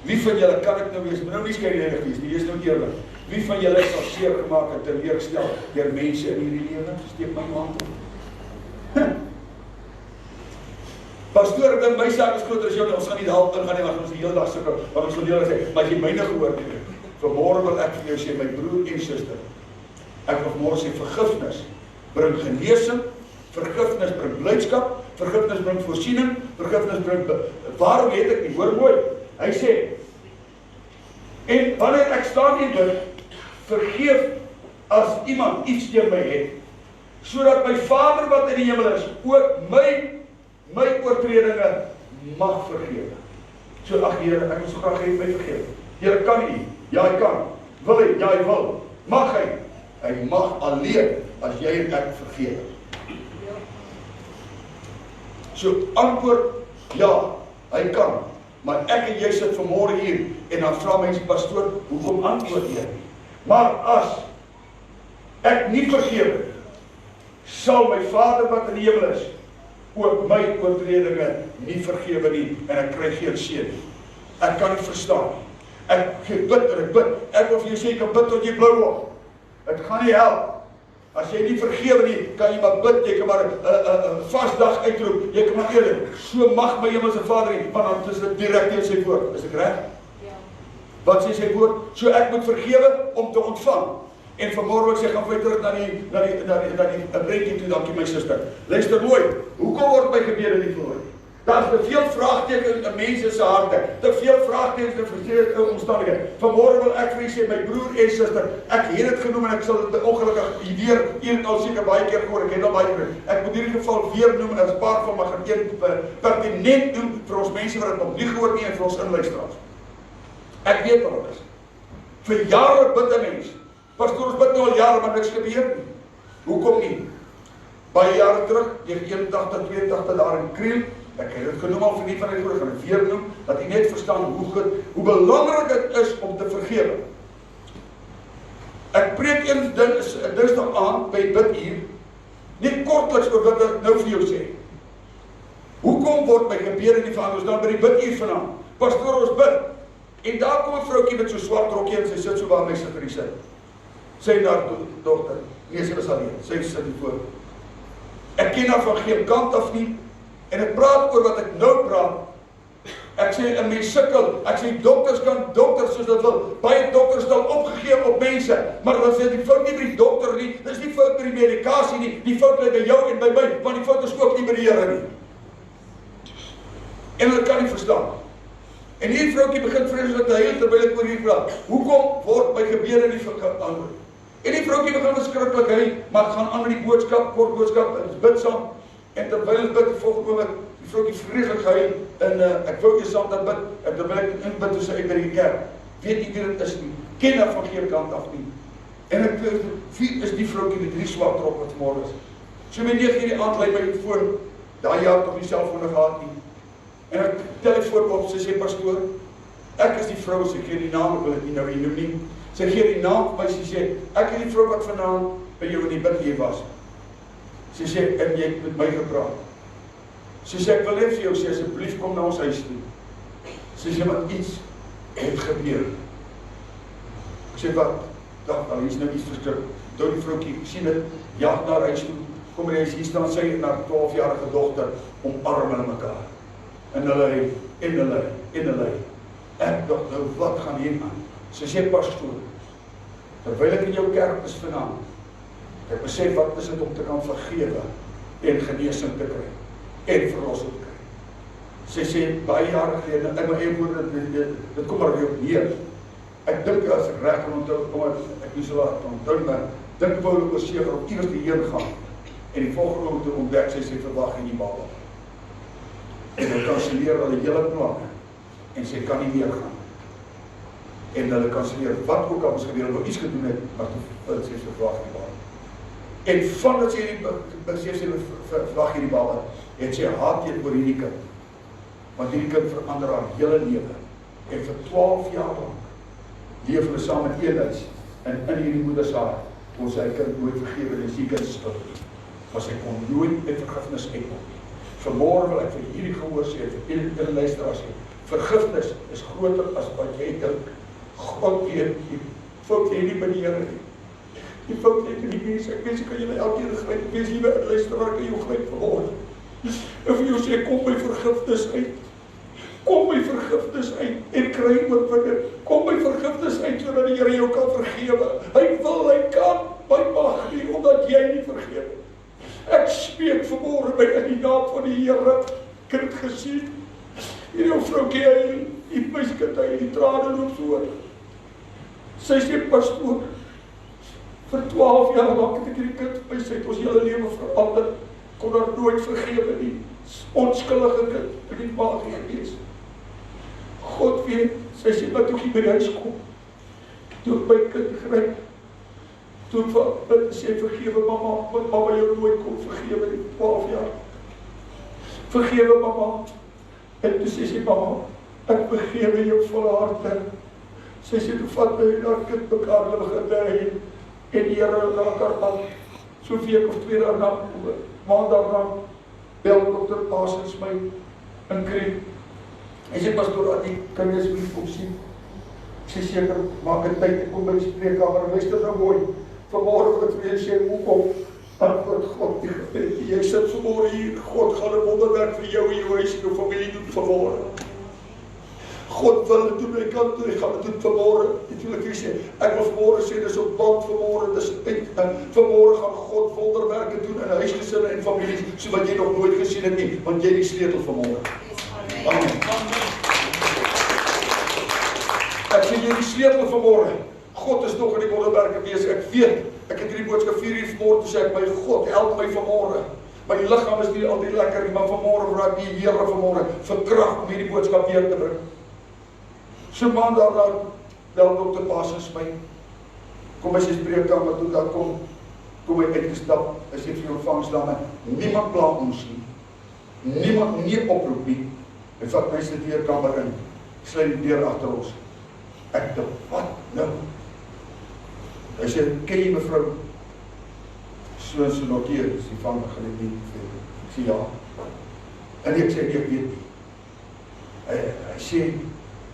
Wie van julle kan ek nou wees? Moet nou nie skielik wees nie, wees nou eerlik. Wie van julle sal seer gemaak en teleurgestel deur mense in hierdie lewe? Steek my hand op. Pastoor, ek dink my saak is groter as jou, ons gaan nie help ingaan nie, want ons die hele dag sukkel, want ons wil julle sê, maar as jy myne gehoor het, vanmôre wil ek vir jou sê, my broer en suster, ek wil vanmôre sê, vergifnis bring genesing, vergifnis bring blydskap, vergifnis bring voorsiening, vergifnis bring, waarom weet ek nie, hoor mooi, hy sê, en wanneer ek staan en bid, vergeef as iemand iets teen my het, sodat my Vader wat in die hemel is, ook my oortredinge mag vergewe. So, ag Here, ek wil so graag hê my vergewe. Here, kan U? Ja, hy kan. Wil hy? Ja, hy wil. Mag hy? Hy mag alleen as jy en ek vergewe. So, antwoord, ja, hy kan. Maar ek en jy sit vanmôre hier en dan vra mense, pastoor, hoekom antwoord jy? Maar as ek nie vergewe, sal my Vader wat in die hemel is, ook my oortredinge nie vergewe nie, en ek kry geen seën nie. Ek kan nie verstaan nie. Ek bid en ek bid. Ek wil vir jou sê, jy kan bid tot jy blou word. Het gaan nie help. As jy nie vergewe nie, kan jy maar bid, jy kan maar vasdag uitroep, jy kan maar eerlik, so mag my hemelse Vader nie, want dan is dit direkte in sy woord. Is ek reg? Ja. Wat sê sy woord? So ek moet vergewe om te ontvang. En vanmôre ek sê, gaan vir terug na die prentjie toe, dankie my suster. Luister mooi, hoekom word my gebede nie verhoor? Daar is te veel vraagtekens in mense se harte, te veel vraagtekens in verskillende omstandighede. Vanmôre wil ek vir u sê, my broer en suster, ek het dit genoem en ek sal dit ongelukkig weer een al seker baie keer gehoor, ek het al baie keer. Ek moet in hierdie geval weer noem en 'n paar van my gaan pertinent noem vir ons mense wat dit nog nie gehoor nie en vir ons inluisteraars. Ek weet wat dit is. Vir jare bid 'n mens. Pastoor, ons bid nou al jare, maar niks gebeur nie. Hoekom nie? Baie jare terug, 81, 82 daar in Kriel, ek het dit genoem al vir die van die vorige, gaan ek weer noem, dat jy net verstaan hoe belangrik dit is om te vergewe. Ek preek een dinsdag aan by biduur, net kortliks oor wat ek nou vir jou sê. Hoekom word my gebede nie verander? Ons dan by die biduur vanaand. Pastoor, ons bid. En daar kom 'n vroukie met so swart rokkie en sy sit so waar my suster hier sit. Sy en haar dogter, nee, sy was alleen, sy sit hier voor. Ek ken haar van geen kant af nie, en ek praat oor wat ek nou praat. Ek sê, 'n mens sukkel, ek sê, dokters kan dokters soos dit wil, baie dokters stel opgegee op mense, maar dan sê die fout nie by die dokter nie, dis nie fout by die medikasie nie, die fout lê by jou en by my, want die fout is ook nie by die Here nie. En hulle kan nie verstaan. En hierdie vroukie begin vreeslik te huil terwyl ek oor hier praat. Hoekom word my gebede nie verantwoord? En die vroukie begin verskriklik huil, maar gaan aan met die boodskap, kort boodskap, en bid saam. En terwyl ek bid, volgende oomblik, die vroukie vreeslik huil, en ek wou jy saam dat bid, en terwyl ek inbid, toe sy uit by die kerk, weet nie wie dit is nie, ken haar van geen kant af nie. En ek weet, wie is die vroukie met die swart rok wat vanmôre is? So my 9 uur die aand lei my voor, daai jaar toch nie selfone gehad nie. En ek telefoon op, sy sê, pastoor, ek is die vrou, sy gee die naam, ek wil dit nie nou hier noem nie. Sy gee die naam, maar sy sê, ek is die vrou wat vanaand by jou in die bidleef was. Sy sê, en jy het met my gepraat. Sy sê, ek wil net vir jou sê, asseblief kom na ons huis toe. Sy sê, wat iets het gebeur. Ek sê, wat? Dag, al is nou iets verskrik. Toe die vroukie, sien dit, jaag naar huis toe, kom er eens, hier staan sy en haar 12-jarige dogter, omarm hulle mekaar. En hulle, ek dacht, nou wat gaan hier aan? Sy sê, pastoor, terwyl ek in jou kerk is vanaand, ek besef wat is dit om te kan vergewe, en genesing te kry, en verlossing te kry. Sy sê, baie jare gelede, in my eie woorde, dit kom maar weer op neer. Ek dink as ek reg kan onthou, kom ek nie so laat onthou, maar dink wou hulle oor seker op iewers die heen gaan, en die volgende oom te ontdek, sy sê, verwag in die baba. En hulle kanseleer hulle hele planne, en sy kan nie meer gaan. En hulle kanseleer wat ook al ons gebeur, hulle iets gedoen het, maar toe sê sy verwag in die baba. En vandat sy verwag in die baba, het sy haat teen oor hierdie kind. Want hierdie kind verander haar hele lewe. En vir 12 jaar lang leef hulle saam in een huis, en in hierdie moeder se hart, kon sy kind nooit vergewe en sy kind skuld, maar sy kon nooit met vergifnis uitkom. Vanmôre wil ek vir hierdie gehoor sê, vir hierdie luisteraars sê, vergifnis is groter as wat jy dink. God weet, die fout lê nie by die Here nie. Die fout lê in die mense. Ek weet, kan julle elkeen gryp, ek weet, liewe luisteraar, kan jou gryp vanmôre. En vir jou sê, kom by vergifnis uit. Kom by vergifnis uit en kry oorwinning. Kom by vergifnis uit sodat die Here jou kan vergewe. Hy wil, hy kan, hy mag nie, omdat jy nie vergewe. Ek spreek vanmôre by in die naam van die Here. Ek het gesien. Hierdie ou vroukie, die meiskind, die trane loop so oor. Sy sê, pastoor, vir 12 jaar lang het ek hierdie kind by sy het ons hele lewe verander. Kon haar nooit vergewe nie. Onskuldige kind, in die magie gewees. God weet, sy sê, wat toe ek by die huis kom, toe ek my kind gryp, toe ek sê, vergewe mama, want mama jou nooit kon vergewe nie, 12 jaar. Vergewe mama, en toe sê, mama, ek vergewe jou vol harte. Sy sê, toe vat my en haar kind mekaar begin heen, en die Here raak haar aan, so week of 2 daarna, maand daarna, bel dokter Paasens my in Kreek. Hy sê, pastoor, die kinders moet kom sien. Ek sê, seker, maak een tyd, ek kom by die spreekkamer, luister nou mooi. Vanmôre wil ek vir jou sê, hoekom? Antwoord God die gebed. Jy sit vanmôre hier, God gaan 'n wonderwerk vir jou en jou huis en jou familie doen vanmôre. God wil dit doen, hy kan doen, hy gaan dit doen vanmôre. Dit wil ek vir sê, ek wil vanmôre sê, dis op band vanmôre, dis uit, vanmôre gaan God wonderwerke doen in huisgesinne en families, so wat jy nog nooit gesien het nie, want jy die sleutel vanmôre. Amen. Ek sê jy die sleutel vanmôre. God is nog in die wonderwerke besig. Ek weet, ek het hierdie boodskap 4 uur vanmôre toe sê ek, my God, help my vanmôre. My liggaam is nie altyd lekker nie, maar vanmôre vra ek die Here vanmôre vir krag om hierdie boodskap weer te bring. So maand daarna bel dokter Paasens my. Kom by sy spreekkamer toe daar kom hy uitgestap. Hy sê vir jou ontvangsdame, niemand pla ons nie. Niemand nie oproep nie. Hy vat my sy deurkamer in. Sluit die deur agter ons. Ek dink, wat nou? Hy sê, ken jy mevrou? So en so noteer, is die van gelijk nie. Ek sê, ja. En ek sê, ek weet nie. Hy sê,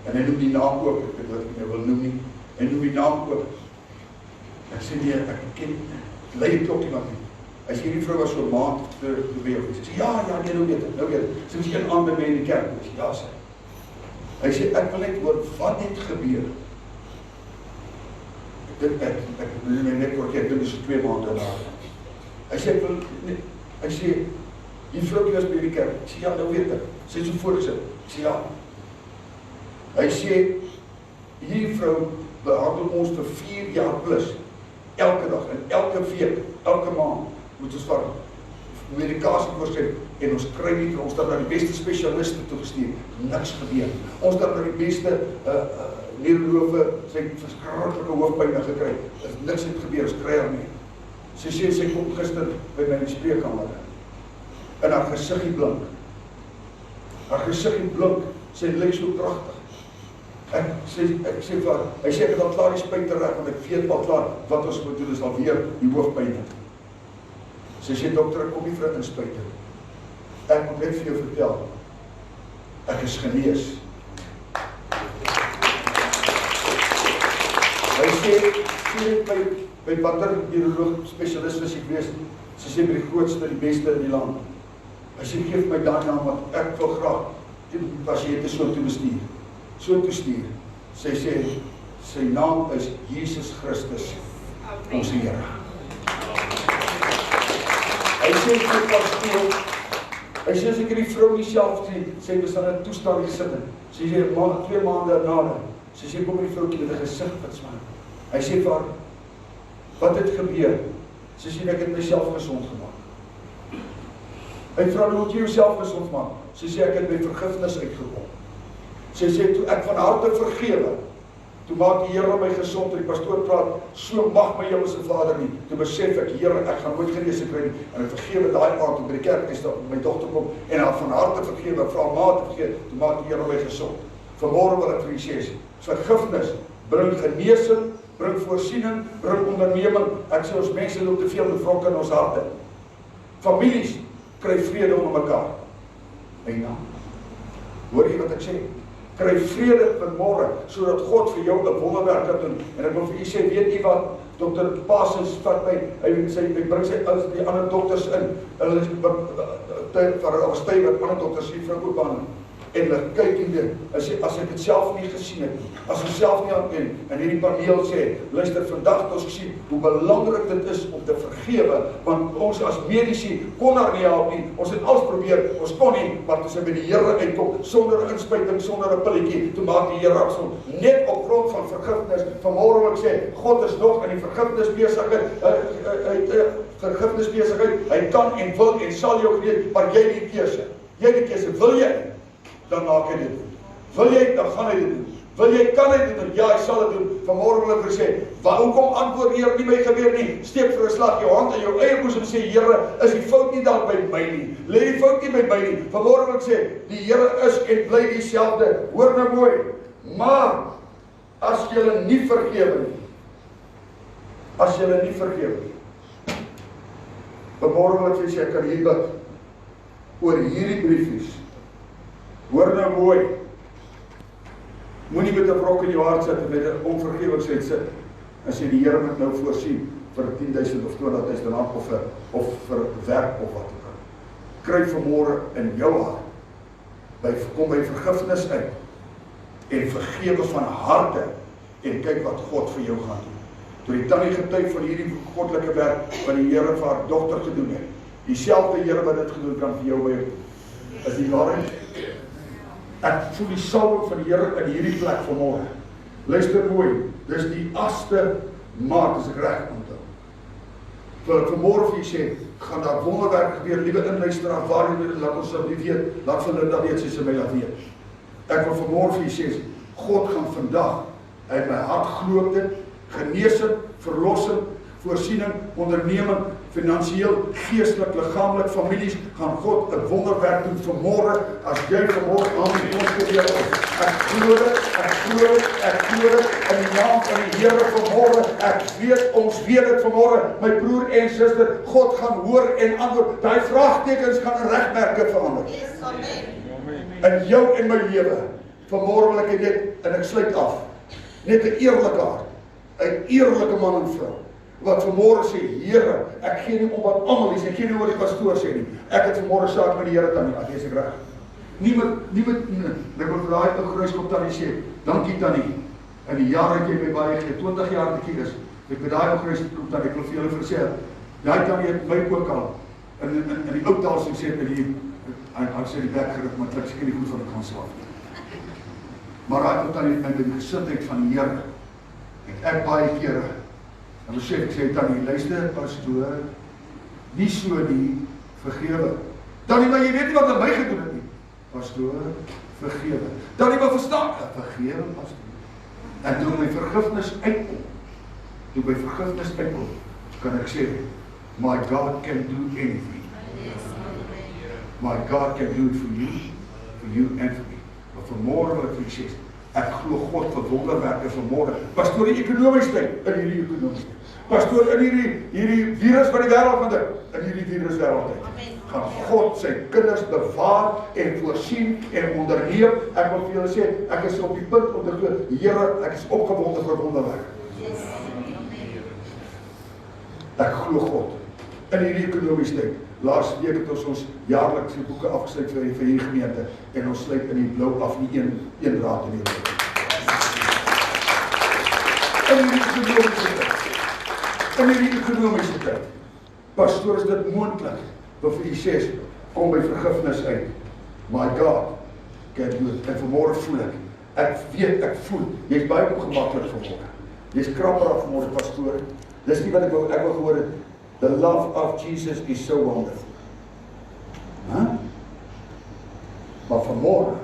en hy noem die naam ook, ek weet wat ek nie wil noem nie, hy noem die naam ook. Ek sê, nee, ek ken, leid ook iemand nie. Hy sê, die vrou was so maand te beweeg. Hy sê, ja, nee, nou weet ek. Sy was een ander my in die kerk. Hy sê, ja, sê. Hy sê, ek wil net hoor, wat het gebeur? Ek wil net hoor, ek dink is 2 maande na. Hy sê, hy sê, die vroukie was by die kerk. Ek sê, ja, nou weet ek. Sy het so voorgesit. Ek sê, ja. Hy sê, hierdie vrou behandel ons vir 4 jaar plus. Elke dag, en elke week, elke maand, moet ons van medikasie voorskryf, en ons kry nie, ons dat na die beste specialiste toegestuur, niks gebeur. Ons dat na die beste neurologe, sy verskriklike hoofdpyn gekry, niks het gebeur, ons kry haar nie. Sy sê, sy kom gister by my spreekkamer, en haar gesiggie blink. Haar gesiggie blink, sy lyk so pragtig. Ek sê vir haar, hy sê, ek het al klaar die spuit reg, want ek weet al klaar, wat ons moet doen, is alweer die hoofdpyn. Sy sê, dokter, ek kom nie vir 'n inspuiting. Ek moet net vir jou vertel, ek is genees. Hy sê, by watter neuroloog specialist is ek wees, sy sê, by die grootste, die beste in die land. Hy sê, geef my daai naam, want ek wil graag die pasiënte so toe bestuur. So toe stuur. Sy sê, sy naam is Jesus Christus, ons Here. Hy sê, hy sê, as ek die vrou nie self sê, sy was aan 'n toestand gesit. Sy sê, 2 maande na, sy sê, kom die vroukie met 'n gesig wat smaak. Hy sê vir haar, wat het gebeur? Sy sê, ek het myself gesond gemaak. Hy vra, hoe moet jy jouself gesond maak? Sy sê, ek het my vergifnis uitgekom. Sy sê, toe ek van harte vergewe, toe maak die Here my gesond, en die pastoor praat, so mag my Hemelse Vader nie. Toe besef ek, Here, ek gaan nooit genees kry nie, en ek vergewe daai aand, toe by die kerk is, dat my dogter kom, en haar van harte vergewe, ek vra haar ma te vergewe, toe maak die Here my gesond. Vanmôre wil ek vir u sê, vergifnis bring genesing, bring voorsiening, bring onderneming. Ek sê ons mense loop te veel met wrok in ons harte. Families kry vrede onder mekaar. En ja, hoor jy wat ek sê? Kry vrede vanmôre, sodat God vir jou 'n wonderwerk kan doen. En ek wil vir u sê, weet jy wat? Dr. Parsons vat my, hy bring sy die ander dokters in. Hulle is was tyd wat ander dokters hier vrou behandel. En hulle kyk en dit, as ek het self nie gesien het, as ons self nie aanken, en hierdie paneel sê, luister, vandag het ons gesien hoe belangrik dit is om te vergewe, want ons as medici kon daar nie help nie, ons het alles probeer, ons kon nie, maar toe sy by die Here uitkom, sonder 'n inspuiting, sonder 'n pilletjie, toe maak die Here aksom, net op grond van vergifnis. Vanmôre wil ek sê, God is nog in die vergifnisbesigheid, hy kan en wil en sal jou genees, maar jy die keuse. Wil jy? Dan maak hy dit doen. Wil jy, dan gaan hy dit doen. Wil jy, kan hy dit doen? Ja, hy sal dit doen. Vanmôre wil ek vir sê, hoekom antwoord die Here nie my gebeur nie? Steek vir 'n slag jou hand in jou eie boesem en sê, Here, is die fout nie daar by my nie? Lê die fout nie by my nie? Vanmôre wil ek sê, die Here is en bly dieselfde. Hoor nou mooi. Maar as jy nie vergewe nie, vanmôre wil ek vir sê, ek kan hier bid oor hierdie briefies. Hoor nou mooi, moenie met 'n wrok in jou hart sit en met 'n onvergewensheid sit en sê die Here moet nou voorsien vir 10.000 of 20.000 rand of vir werk of wat ook al. Kry vanmôre in jou hart, kom by vergifnis uit en vergewe van harte en kyk wat God vir jou gaan doen. Toe die tannie getuig van hierdie goddelike werk wat die Here vir haar dogter gedoen het, dieselfde Here wat dit gedoen kan vir jou by is die waarheid. Ek voel die salwing van die Here in hierdie plek vanmôre. Luister mooi, dis die 8de Maart as ek reg onthou. Wil ek vanmôre vir julle sê, gaan daar wonderwerk gebeur, liewe inluisteraar, waar jy laat ons nie weet, laat vir Linda weet, sy my laat weet. Ek wil vanmôre vir julle sê, God gaan vandag uit my hart glo dit, genesing, verlossing, voorsiening, onderneming, finansiëel, geestelik, liggaamlik, families, gaan God 'n wonderwerk doen vanmôre, as jy vanmôre aan die ons gebeur is. Ek glo dit, in die naam van die Here vanmôre, ons weet dit vanmôre, my broer en suster, God gaan hoor en antwoord, daai vraagtekens gaan in regmerke verander. In jou en my lewe, vanmôre wil ek dit, en ek sluit af, net 'n eerlike hart, 'n eerlike man en vrou, wat vanmôre sê, Here, ek gee nie om wat almal sê, ek gee nie oor die pastoor sê nie. Ek het vanmôre saak met die Here tannie, as ek reg. Nie met ek wil vir daai ou gruiskop tannie sê, dankie tannie. In die jaar dat jy my baie gegee, 20 jaar te kies, ek met daai ou gruiskop tannie, ek wil vir julle versê, daai tannie het my ook al in die ou taal sê hy sê die bek geruk, maar ek seker nie goed van ek gaan slaap nie. Maar daai ou tannie in die gesindheid van die Here, het ek baie kere en ek sê, tannie, luister, pastoor, nie so nie, vergewe. Tannie, maar jy weet nie wat aan my gedoen het nie. Pastoor, vergewe. Tannie, maar verstaan, vergewe, pastoor. En toe my vergifnis uitkom, kan ek sê, my God can do anything. My God can do it for you and for me. Maar vanmôre wil ek vir julle sê, ek glo God vir wonderwerke vanmôre. Pastoor, die ekonomiese tyd, in hierdie ekonomiese tyd. Pastoor, in hierdie virus wat die wêreld vandag, in hierdie virus wêreldtyd, gaan God sy kinders bewaar en voorsien en onderneem. Ek wil vir julle sê, ek is op die punt om te glo, Here, ek is opgewonde vir wonderwerke. Ek glo God in hierdie ekonomiese tyd. Laas week het ons jaarlikse boeke afgesluit vir hierdie gemeente en ons sluit in die blou af nie een raad in die wêreld. In hierdie ekonomiese tyd, pastoor, is dit moontlik, wat vir die sê, kom by vergifnis uit. My God, kyk hoe, en vanmôre voel ek voel, jy is baie ongemaklik vanmôre. Jy is krapperig vanmôre, pastoor. Dis nie wat ek wil gehoor het. The love of Jesus is so wonderful. Maar vanmôre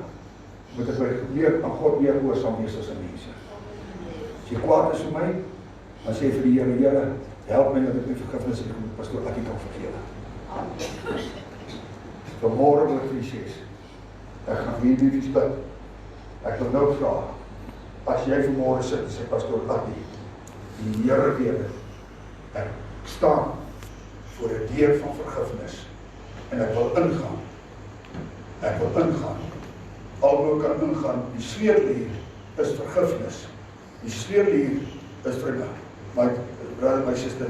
moet ek meer aan God meer gehoorsaam wees as aan mense. As jy kwaad is vir my, dan sê vir die Here, help my dat ek my vergifnis het, pastoor, dat ek kan vergewe. Vanmôre wil ek vir sê, ek gaan weer bid. Ek wil nou vra, as jy vanmôre sit en sê, pastoor, Die Here weet dit. Ek staan voor 'n deur van vergifnis en ek wil ingaan. Ek wil ingaan. Alhoewel kan ingaan, die sleutel hier is vergifnis. Die sleutel hier is vriende. My brother, my sister,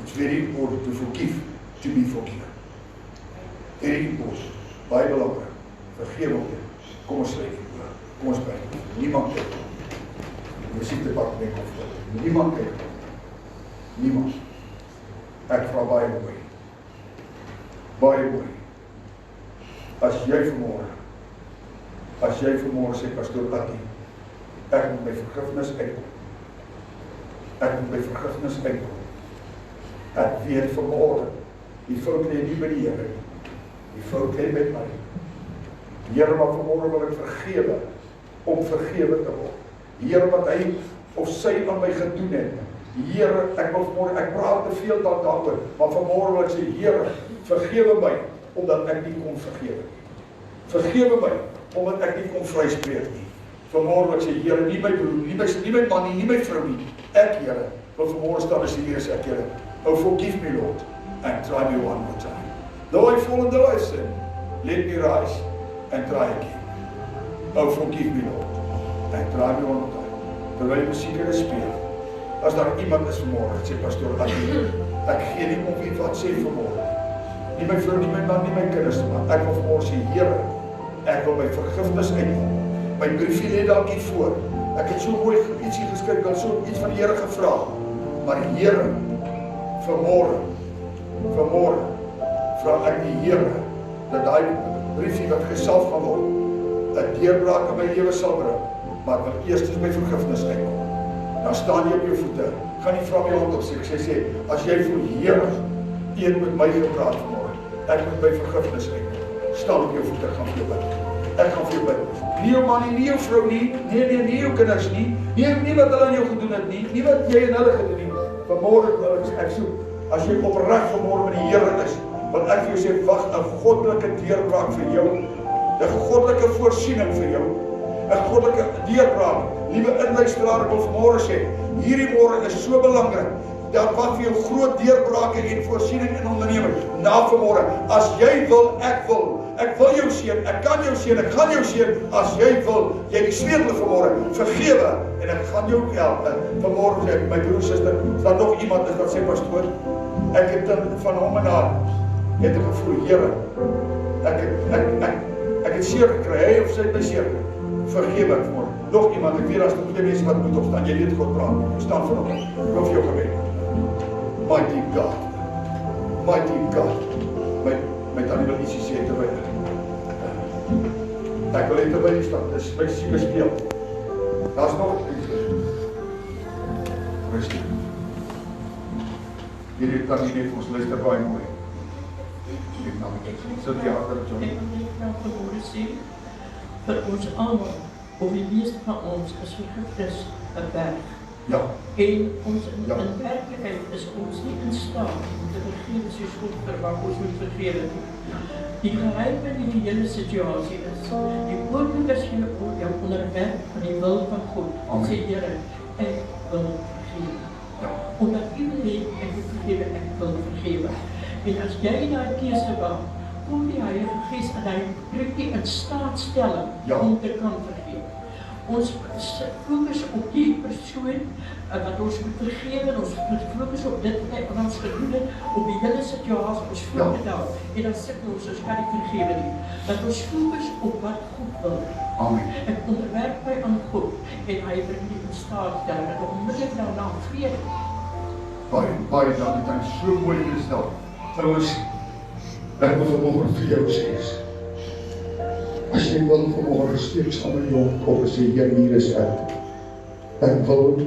it's very important to forgive, to be forgiven. Very important. Baie belangrik. Vergewe hom. Kom ons sluit die oor. Kom ons bid. Niemand kyk. Die musiekdepartement of dit. Niemand kyk. Niemand. Ek vra baie mooi. Baie mooi. As jy vanmôre sê, Pst Attie, ek moet my vergifnis uitkom. Ek moet my vergifnis uitkom. Ek weet vanmôre, die fout lê nie by die Here nie. Die fout lê by my. Here, maar vanmôre wil ek vergewe, om vergewe te word. Here, wat hy of sy aan my gedoen het. Here, ek wil vanmôre, ek praat te veel daaroor, maar vanmôre wil ek sê, Here, vergewe my, omdat ek nie kon vergewe nie. Vergewe my, omdat ek nie kon vryspreek nie. Vanmôre wil ek sê, Here, nie my broer, nie my man nie, nie my vrou nie. Ek, Here, wil vanmôre staan as die Here sê, ek, Here, oh, forgive me, Lord, and try me one more time. Though I fall and though I sin, let me rise and try again. Oh, forgive me, Lord, and try me one more time. Terwyl die musiek hier speel, as daar iemand is vanmôre, sê Pst Attie, ek gee nie om wie wat sê vanmôre. Nie my vrou, nie my man, nie my kinders, maar ek wil vanmôre sê, Here, ek wil my vergifnis uitkom. My briefie lê dalk hier voor. Ek het so mooi ietsie geskryf, ek het so iets van die Here gevra. Maar Here, vanmôre vra ek die Here dat daai briefie wat gesalf gaan word, 'n deurbraak in my lewe sal bring. Maar ek wil eers my vergifnis uitkom. Dan staan jy op jou voete. Gaan nie vra my hand opsê. Ek sê, as jy voel, Here, een met my gepraat vanmôre, ek moet my vergifnis uitkom. Staan op jou voete, ek gaan vir jou bid. Ek gaan vir jou bid. Nie jou man nie, nie jou vrou nie, nie jou kinders nie, nie wat hulle aan jou gedoen het nie, nie wat jy en hulle gedoen het nie. Vanmôre wil ek soek, as jy opreg vanmôre met die Here is, want ek vir jou sê, wag 'n goddelike deurbraak vir jou, 'n goddelike voorsiening vir jou, 'n goddelike deurbraak. Liewe inluisteraar, ek wil vanmôre sê, hierdie môre is so belangrik. Daar wat vir jou groot deurbrake en voorsiening in onderneming. Na vanmôre, as jy wil, ek wil. Ek wil jou seën, ek kan jou seën, ek gaan jou seën, as jy wil. Jy die sleutel vanmôre, vergewe, en ek gaan jou help. Vanmôre sê ek, my broer, suster, is daar nog iemand is wat sê, pastoor, ek het van hom en haar, het ek gevoel, Here, ek het seer gekry, hy of sy het my seer gekry. Vergewe ek vanmôre. Nog iemand, ek weet as dit twee mense wat moet opstaan, jy weet God praat, staan vir hom, ek wil vir jou gebed. Mighty God, my tannie wil ietsie sê terwyl ek wil net terwyl staan, dis my sieke speel. Daar's nog rustig. Hierdie tannie net ons luister baie mooi. Ek nou sit die ander John. Ek wil net nou vanmôre sê, vir ons almal, of die meeste van ons is vergifnis 'n berg. Ja. En ons in werklikheid is ons nie in staat om te vergewe soos God verwag ons moet vergewe nie. Die geheim in die hele situasie is, die oomblik as jy jou onderwerp aan die wil van God, sê Here, ek wil vergewe. Omdat U wil ek moet vergewe, ek wil vergewe. En as jy daai keuse maak, kom die Heilige Gees en hy bring die in staatstelling om te kan vergewe. Ons fokus op die persoon wat ons moet vergewe, ons fokus op dit wat ons gedoen het, op die hele situasie ons voorgedaan, en dan sit ons kan nie vergewe nie. Dat ons fokus op wat God wil. Amen. Ek onderwerp my aan God, en hy bring die in staatstelling, en onmiddellik daarna vrede. Baie dankie, dit is so mooi gestel. Trouwens, ek wil vanmôre vir jou sê, as jy wil vanmôre steek saam met jou op en sê, Here, hier is ek. Ek wil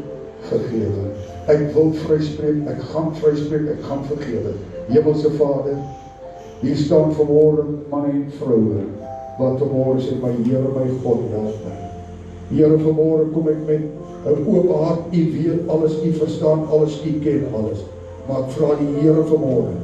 vergewe. Ek wil vryspreek, ek gaan vryspreek, ek gaan vergewe. Hemelse Vader, hier staan vanmôre manne en vroue, wat vanmôre sê, my Here, my God, help my. Here, vanmôre kom ek met 'n oop hart, U weet alles, U verstaan alles, U ken alles. Maar ek vra die Here vanmôre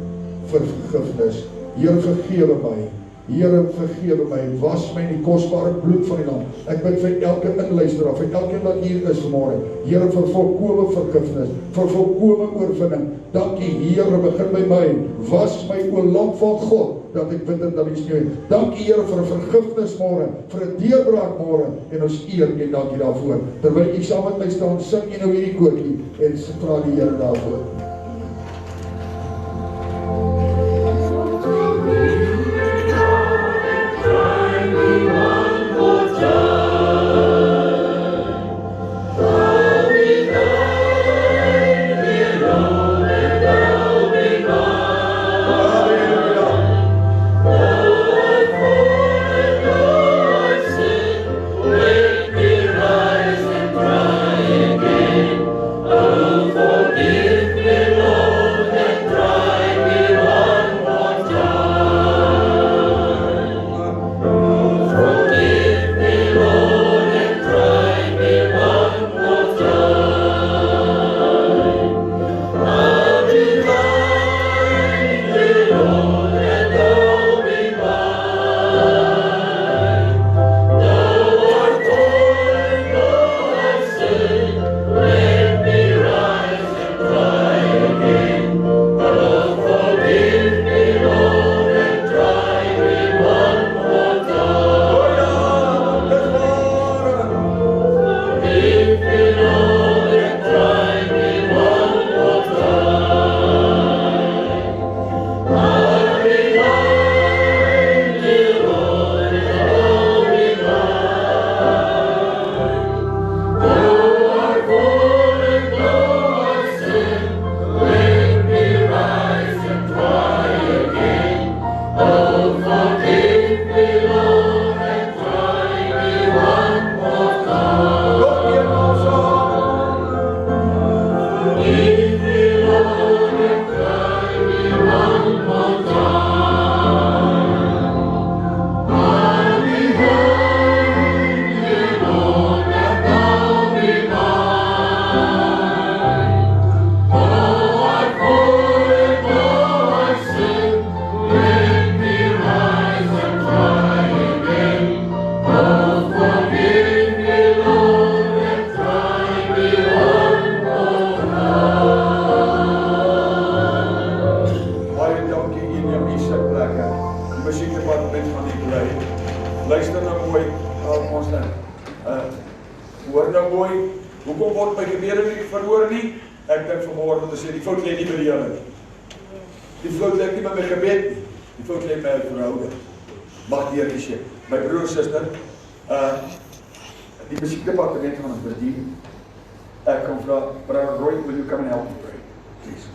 vir vergifnis. Here, vergewe my. Here, vergewe my, was my in die kosbare bloed van die lam. Ek bid vir elke inluisteraar, vir elkeen wat hier is vanmorgen. Here, vir volkome vergifnis, vir volkome oorwinning. Dankie, Here, begin by my. Was my, o lam van God, dat ek wit en dat ek sneeuw. Dankie, Here, vir 'n vergifnis môre, vir 'n deurbraak môre, en ons eer en dankie daarvoor. Terwyl ek saam met my staan, sing jy nou hierdie koortjie, en vra die Here daarvoor. Hoor nou mooi, hoekom word my gebede nie verhoor nie? Ek dink vanmôre om te sê, die fout lê nie by die Here nie. Die fout lê nie by my gebed nie. Die fout lê by my verhouding. Mag die Here sê, my broer en suster, die musiekdepartement gaan ons bedien. Ek kan vra, Brother Roy, will you come and help me pray? Please.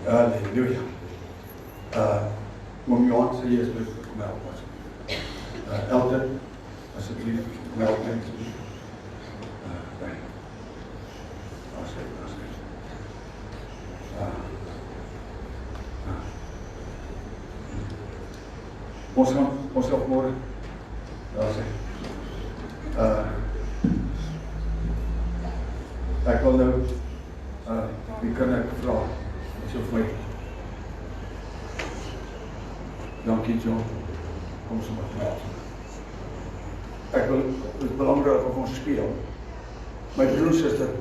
Halleluja. Oom Johan sê jy is my kom help ons. Elton, asseblief, kom help my. Ons gaan môre. Daar sê. Ek wil nou wie kan ek vra? As jy vir my. Dankie John. Kom sommer praat. Ek wil, dit is belangrik of ons speel. My broer en suster,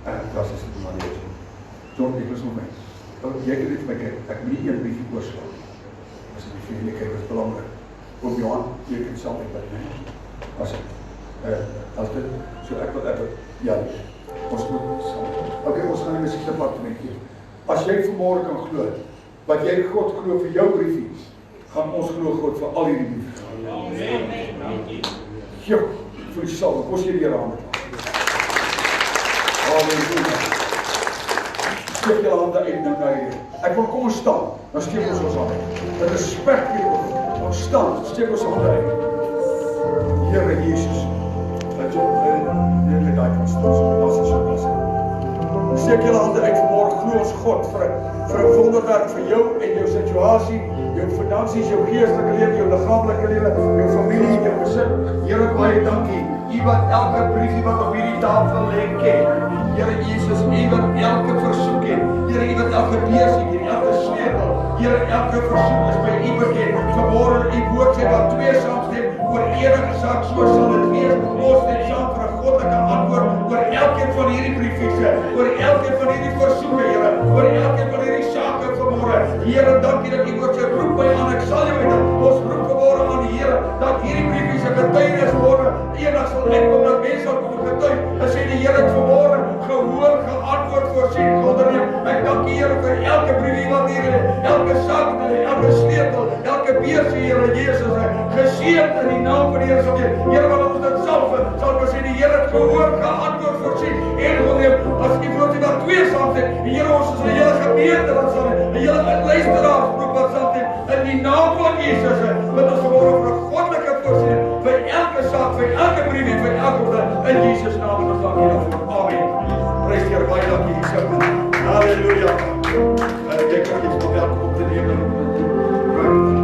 dat is het maar niet. John, ek was nog my. Jy kan dit vir my kyk, ek moet nie een briefie oorslaan. As ek die vriende kyk, is belangrik. Oom Johan, jy kan saam met my. As ek, altyd, so ek wil, ja, ons moet saam. Ok, ons gaan die musiekdepartement hier. As jy vanmôre kan glo, wat jy God glo vir jou briefie, gaan ons glo God vir al hierdie briefie. Amen. Jo, voel jy sal, kos jy die hande. Halleluja. Steek jy hande uit na my. Ek wil kom ons staan, dan steek ons hande uit. Met respect hieroor, ons staan, steek ons hande uit. Here Jesus, dat jy met die kan staan, steek jy hande uit vanmôre, glo ons God vir 'n wonderwerk vir jou en jou situasie, jou finansies, jou geestelike lewe, jou liggaamlike lewe, jou familie, jou gesin. Here, baie dankie. U wat elke briefie wat op hierdie tafel lê ken. Here Jesus, u wat elke versoek het. Here, u wat elke deur sien, elke sleutel. Here, elke versoek is by U bekend. Vanmôre U woord sê dat twee saamstem oor enige saak, so sal dit wees. Ons stem saam vir 'n goddelike antwoord oor elkeen van hierdie briefiese, oor elkeen van hierdie versoeke, Here, oor elkeen van hierdie sake vanmôre. Here, dankie dat U woord sê, roep my aan, ek sal jou uit. Ons roep vanmôre aan die Here dat hierdie briefiese getuienis word. Eendag sal uitkom dat mense sal kom getuig. En sê die Here het vanmôre gehoor, geantwoord, voorsien, onderneem. Ek dank die Here vir elke briefie wat hier lê, elke sak, elke sleutel, elke beursie, Here Jesus, geseën in die naam van die Here sal wees. Here, wat ons dit sal ons sê die Here het gehoor, geantwoord, voorsien en onderneem. As U woord sê dat twee saamstem, die Here ons is 'n hele gemeente wat sal, 'n hele luisteraarsgroep wat saamstem in die naam van Jesus. Wat ons vanmôre vir 'n goddelike voorsiening vir elke saak, vir elke briefie, vir elke ding in Jesus naam en ons dank U daarvoor. Amen. Prys die Here, baie dankie Jesus. Halleluja. Ek kan iets van welkom op te neem. Baie dankie.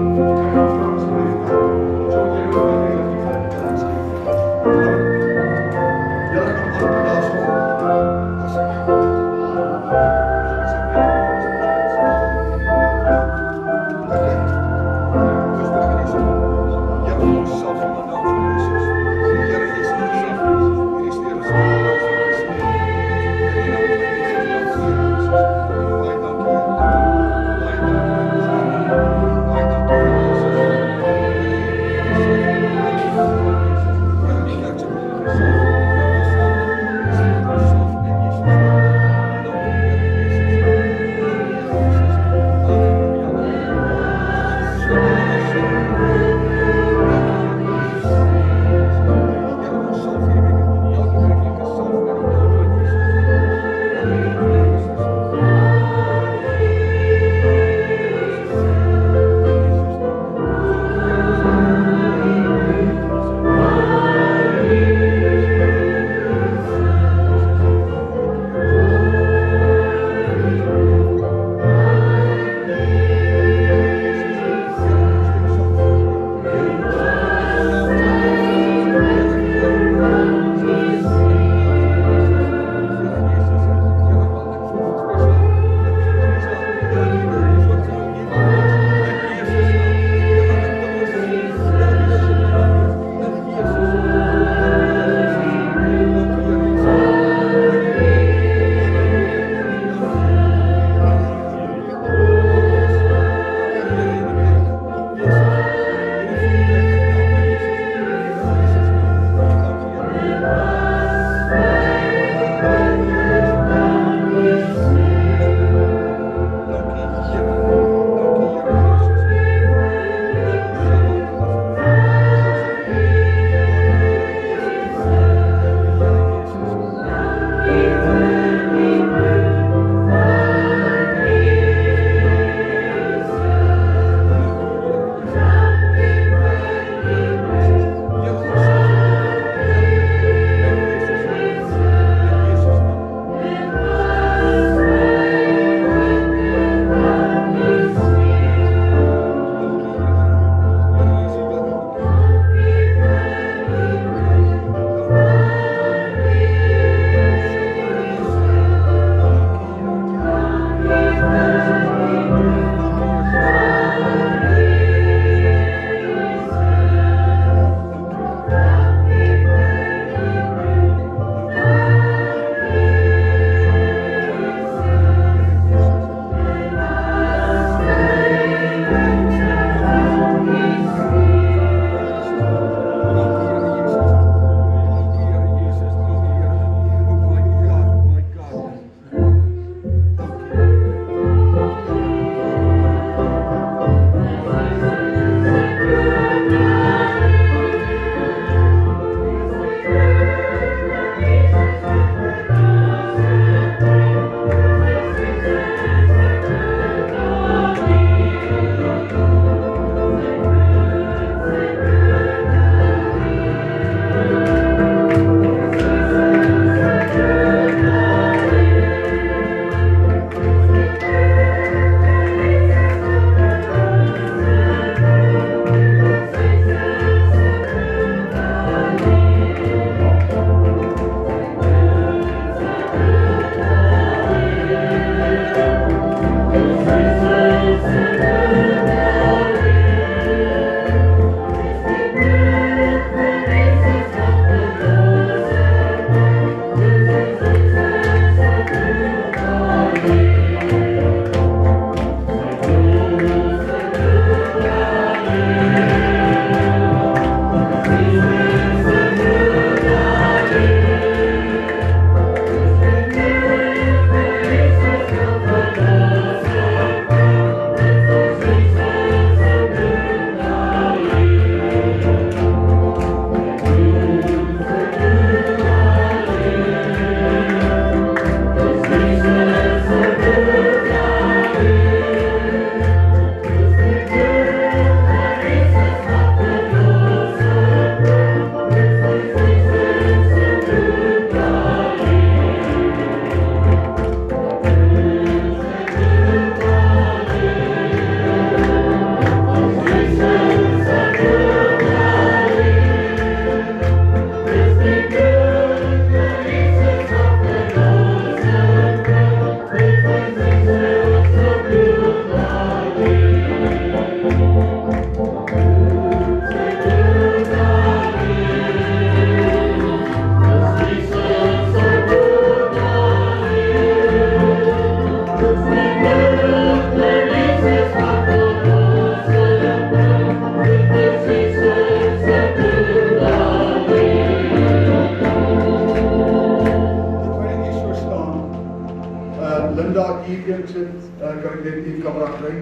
kan ek net die kamera kry,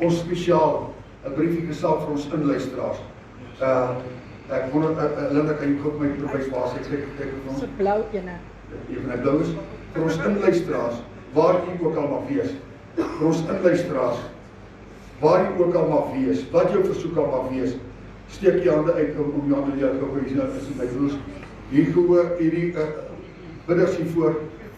ons spesiaal 'n briefie gesal vir ons inluisteraars. Ek wonder, Linda, kan jy gou my bewys waar ek kyk Dis 'n blou ene. Even blou is, vir ons inluisteraars, waar jy ook al mag wees, vir ons inluisteraars, waar jy ook al mag wees, wat jou versoek al mag wees, steek jy hande uit om jou hande is my broers, hier gehoor, hierdie bidders hiervoor,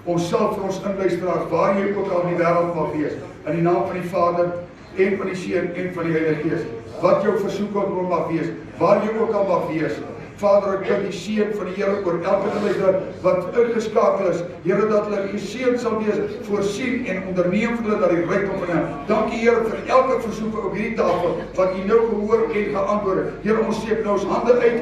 ons sal vir ons inluisteraars, waar jy ook al in die wêreld mag wees, in die naam van die Vader, en van die Seun, en van die Heilige Gees, wat jou versoek ook mag wees, waar jy ook al mag wees, Vader, ek bid die seën van die Here oor elke luisteraar wat ingeskakel is. Here, dat hulle geseën sal wees, voorsien en onderneem vir hulle dat die rykdom van U. Dankie Here vir elke versoek op hierdie tafel wat U nou gehoor en geantwoord het. Here, ons steek nou ons hande uit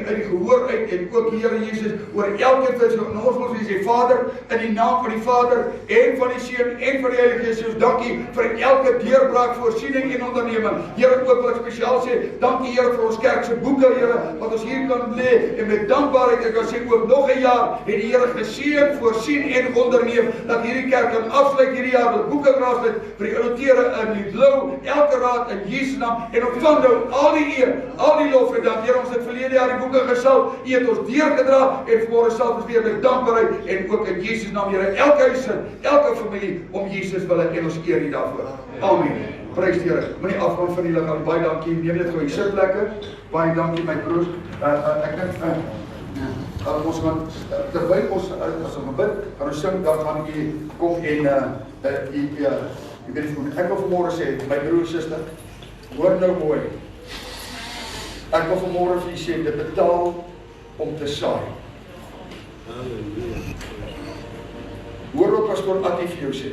die gehoor uit en ook Here Jesus oor elke versoek. En ons wil sê Vader, in die naam van die Vader en van die Seun en van die Heilige Gees, dankie vir elke deurbraak, voorsiening en onderneming. Here, ook wil ek spesiaal sê, dankie Here vir ons kerk se boeke, Here, wat ons hier kan lê en met dankbaarheid ek kan sê ook nog 'n jaar het die Here geseën, voorsien en onderneem dat hierdie kerk kan afsluit hierdie jaar met boeke afsluit vir die outeure in die blou, elke raad in Jesus naam en ontvang nou al die eer, al die lof en dank. Here, ons het verlede jaar die boeke gesal, U het ons deurgedra en vanmôre sal ons weer met dankbaarheid en ook in Jesus naam, Here, elke huis, elke familie om Jesus wille en ons eer U daarvoor. Amen. Prys die Here. Moenie afgaan van die liggaam. Baie dankie. Neem net gou die sit lekker. Baie dankie my broers. Ek dink ons gaan terwyl ons as ons bid, gaan ons sing, dan gaan ek kom en ek wil vanmôre sê, my broer en suster, hoor nou mooi. Ek wil vanmôre vir julle sê, dit betaal om te saai. Hoor wat pastoor Pst Attie vir jou sê.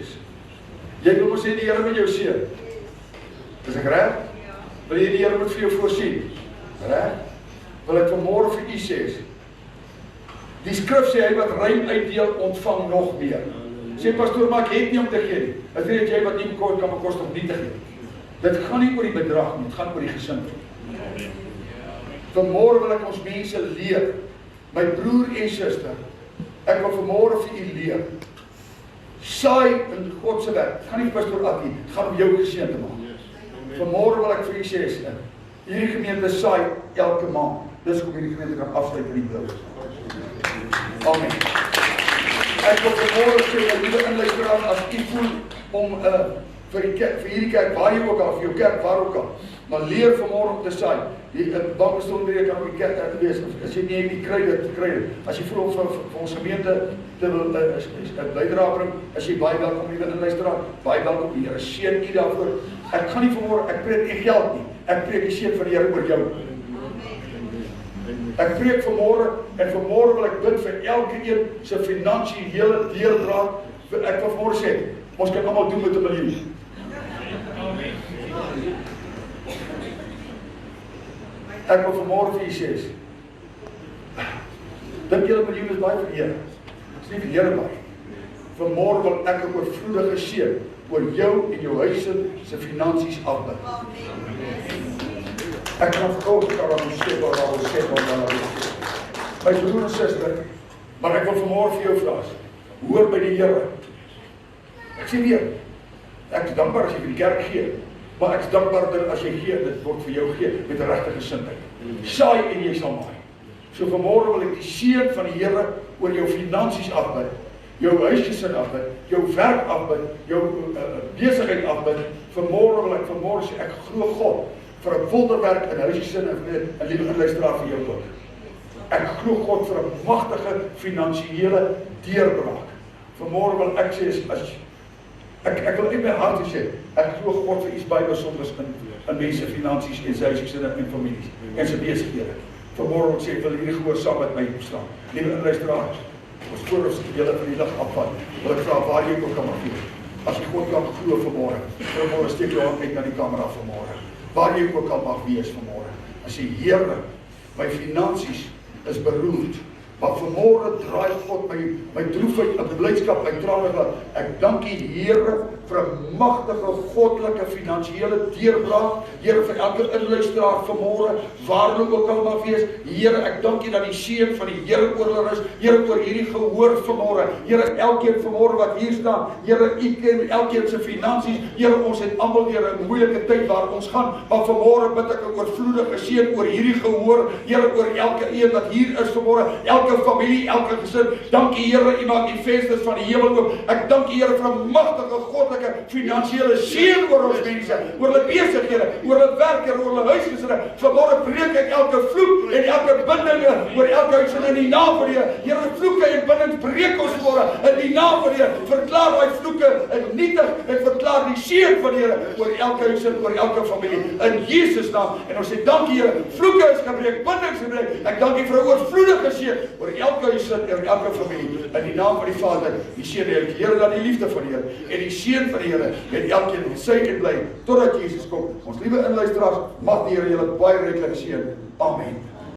Jy wil mos sê die Here met jou seën. Is ek reg? Wil jy die Here moet vir jou voorsien? Reg? Wil ek vanmôre vir u sê, die skrif sê hy wat ruim uitdeel ontvang nog meer. Sê pastoor, maar ek het nie om te gee nie. Ek weet jy wat nie kan bekostig nie te gee. Dit gaan nie oor die bedrag nie, dit gaan oor die gesindheid. Vanmôre wil ek ons mense leer, my broer en suster, ek wil vanmôre vir u leer. Saai in God se werk. Gaan nie pastoor Attie, dit gaan om jou geseën te maak. Vanmôre wil ek vir u sê, hierdie gemeente saai elke maand. Dis hoe hierdie gemeente kan afsluit in die blou. Amen. Ek wil vanmôre sê, liewe inluisteraars, as u voel om vir hierdie kerk, waar jy ook al, vir jou kerk, waar ook al, maar leer vanmôre om te saai. Die bankbestonderhede kan op die kerk wees, as jy nie kry dit. As jy voel om vir ons gemeente te wil bydra bring, as jy baie welkom, liewe inluisteraar, baie welkom, die Here seën u daarvoor. Ek gaan nie vanmôre, ek preek nie geld nie, ek preek die seën van die Here oor jou. Ek preek vanmôre en vanmôre wil ek bid vir elke een se finansiële deurbraak. Ek wil vanmôre sê, ons kan almal doen met 1 miljoen. Ek wil vanmôre vir u sê, dink julle 1 miljoen is baie vir die Here? Dit is nie vir die Here baie. Vanmôre wil ek 'n oorvloedige seën oor jou en jou huis se finansies afbid. Ek kan verkoop dat ons skep my broer en suster, maar ek wil vanmôre vir jou vra, hoor by die Here. Ek sê weer, ek is dankbaar as jy vir die kerk gee, maar ek is dankbaarder as jy gee, dit word vir jou gee, met 'n regte gesindheid. Saai en jy sal maai. So vanmôre wil ek die seën van die Here oor jou finansies afbid, jou huisgesin afbid, jou werk afbid, jou besigheid afbid. Vanmôre wil ek sê, ek glo God vir 'n wonderwerk in huisgesin en liewe luisteraar vir jou ook. Ek glo God vir 'n magtige finansiële deurbraak. Vanmôre wil ek sê, ek wil uit my hart sê, ek glo God vir iets baie besonders in mense finansies en sy huisgesinne en families en sy besighede. Vanmôre wil ek sê, ek wil hierdie gehoor saam met my staan. Liewe luisteraars, ons voor ons dele van die lig afvat, wil ek vra waar jy ook kan wees. As jy God kan glo vanmôre steek jou hand uit na die kamera vanmôre. Waar jy ook al mag wees vanmôre. As jy Here, my finansies is beroerd, maar vanmôre draai God my droefheid in blydskap, my trane laat. Ek dank U Here vir 'n magtige, goddelike, finansiële deurbraak. Here, vir elke inluisteraar vanmôre, waar hulle ook al mag wees. Here, ek dank U dat die seën van die Here oor hulle is. Here, oor hierdie gehoor vanmôre. Here, elkeen vanmôre wat hier staan. Here, U ken elkeen se finansies. Here, ons het almal deur 'n moeilike tyd waar ons gaan, maar vanmôre bid ek 'n oorvloedige seën oor hierdie gehoor. Here, oor elke een wat hier is vanmôre, elke familie, elke gesin. Dankie Here, U maak die vensters van die hemel oop. Ek dank U Here vir 'n magtige, goddelike, finansiële seën oor ons mense, oor hulle besighede, oor hulle werk, oor hulle huisgesinne. Vanmôre breek ek elke vloek en elke bindinge oor elke huisin in die naam van die Here. Here, vloeke en bindings breek ons vanmôre in die naam van die Here. Verklaar daai vloeke nietig en verklaar die seën van die Here oor elke huisin, oor elke familie. In Jesus naam. En ons sê dankie Here. Vloeke is gebreek, bindings gebreek. Ek dank U vir 'n oorvloedige seën oor elke huisin en oor elke familie. In die naam van die Vader, die Seun en die Here, dat die liefde van die Here en die seën van die Here met elkeen sy en bly totdat Jesus kom. Ons liewe inluisteraars, mag die Here julle baie ryklik seën. Amen.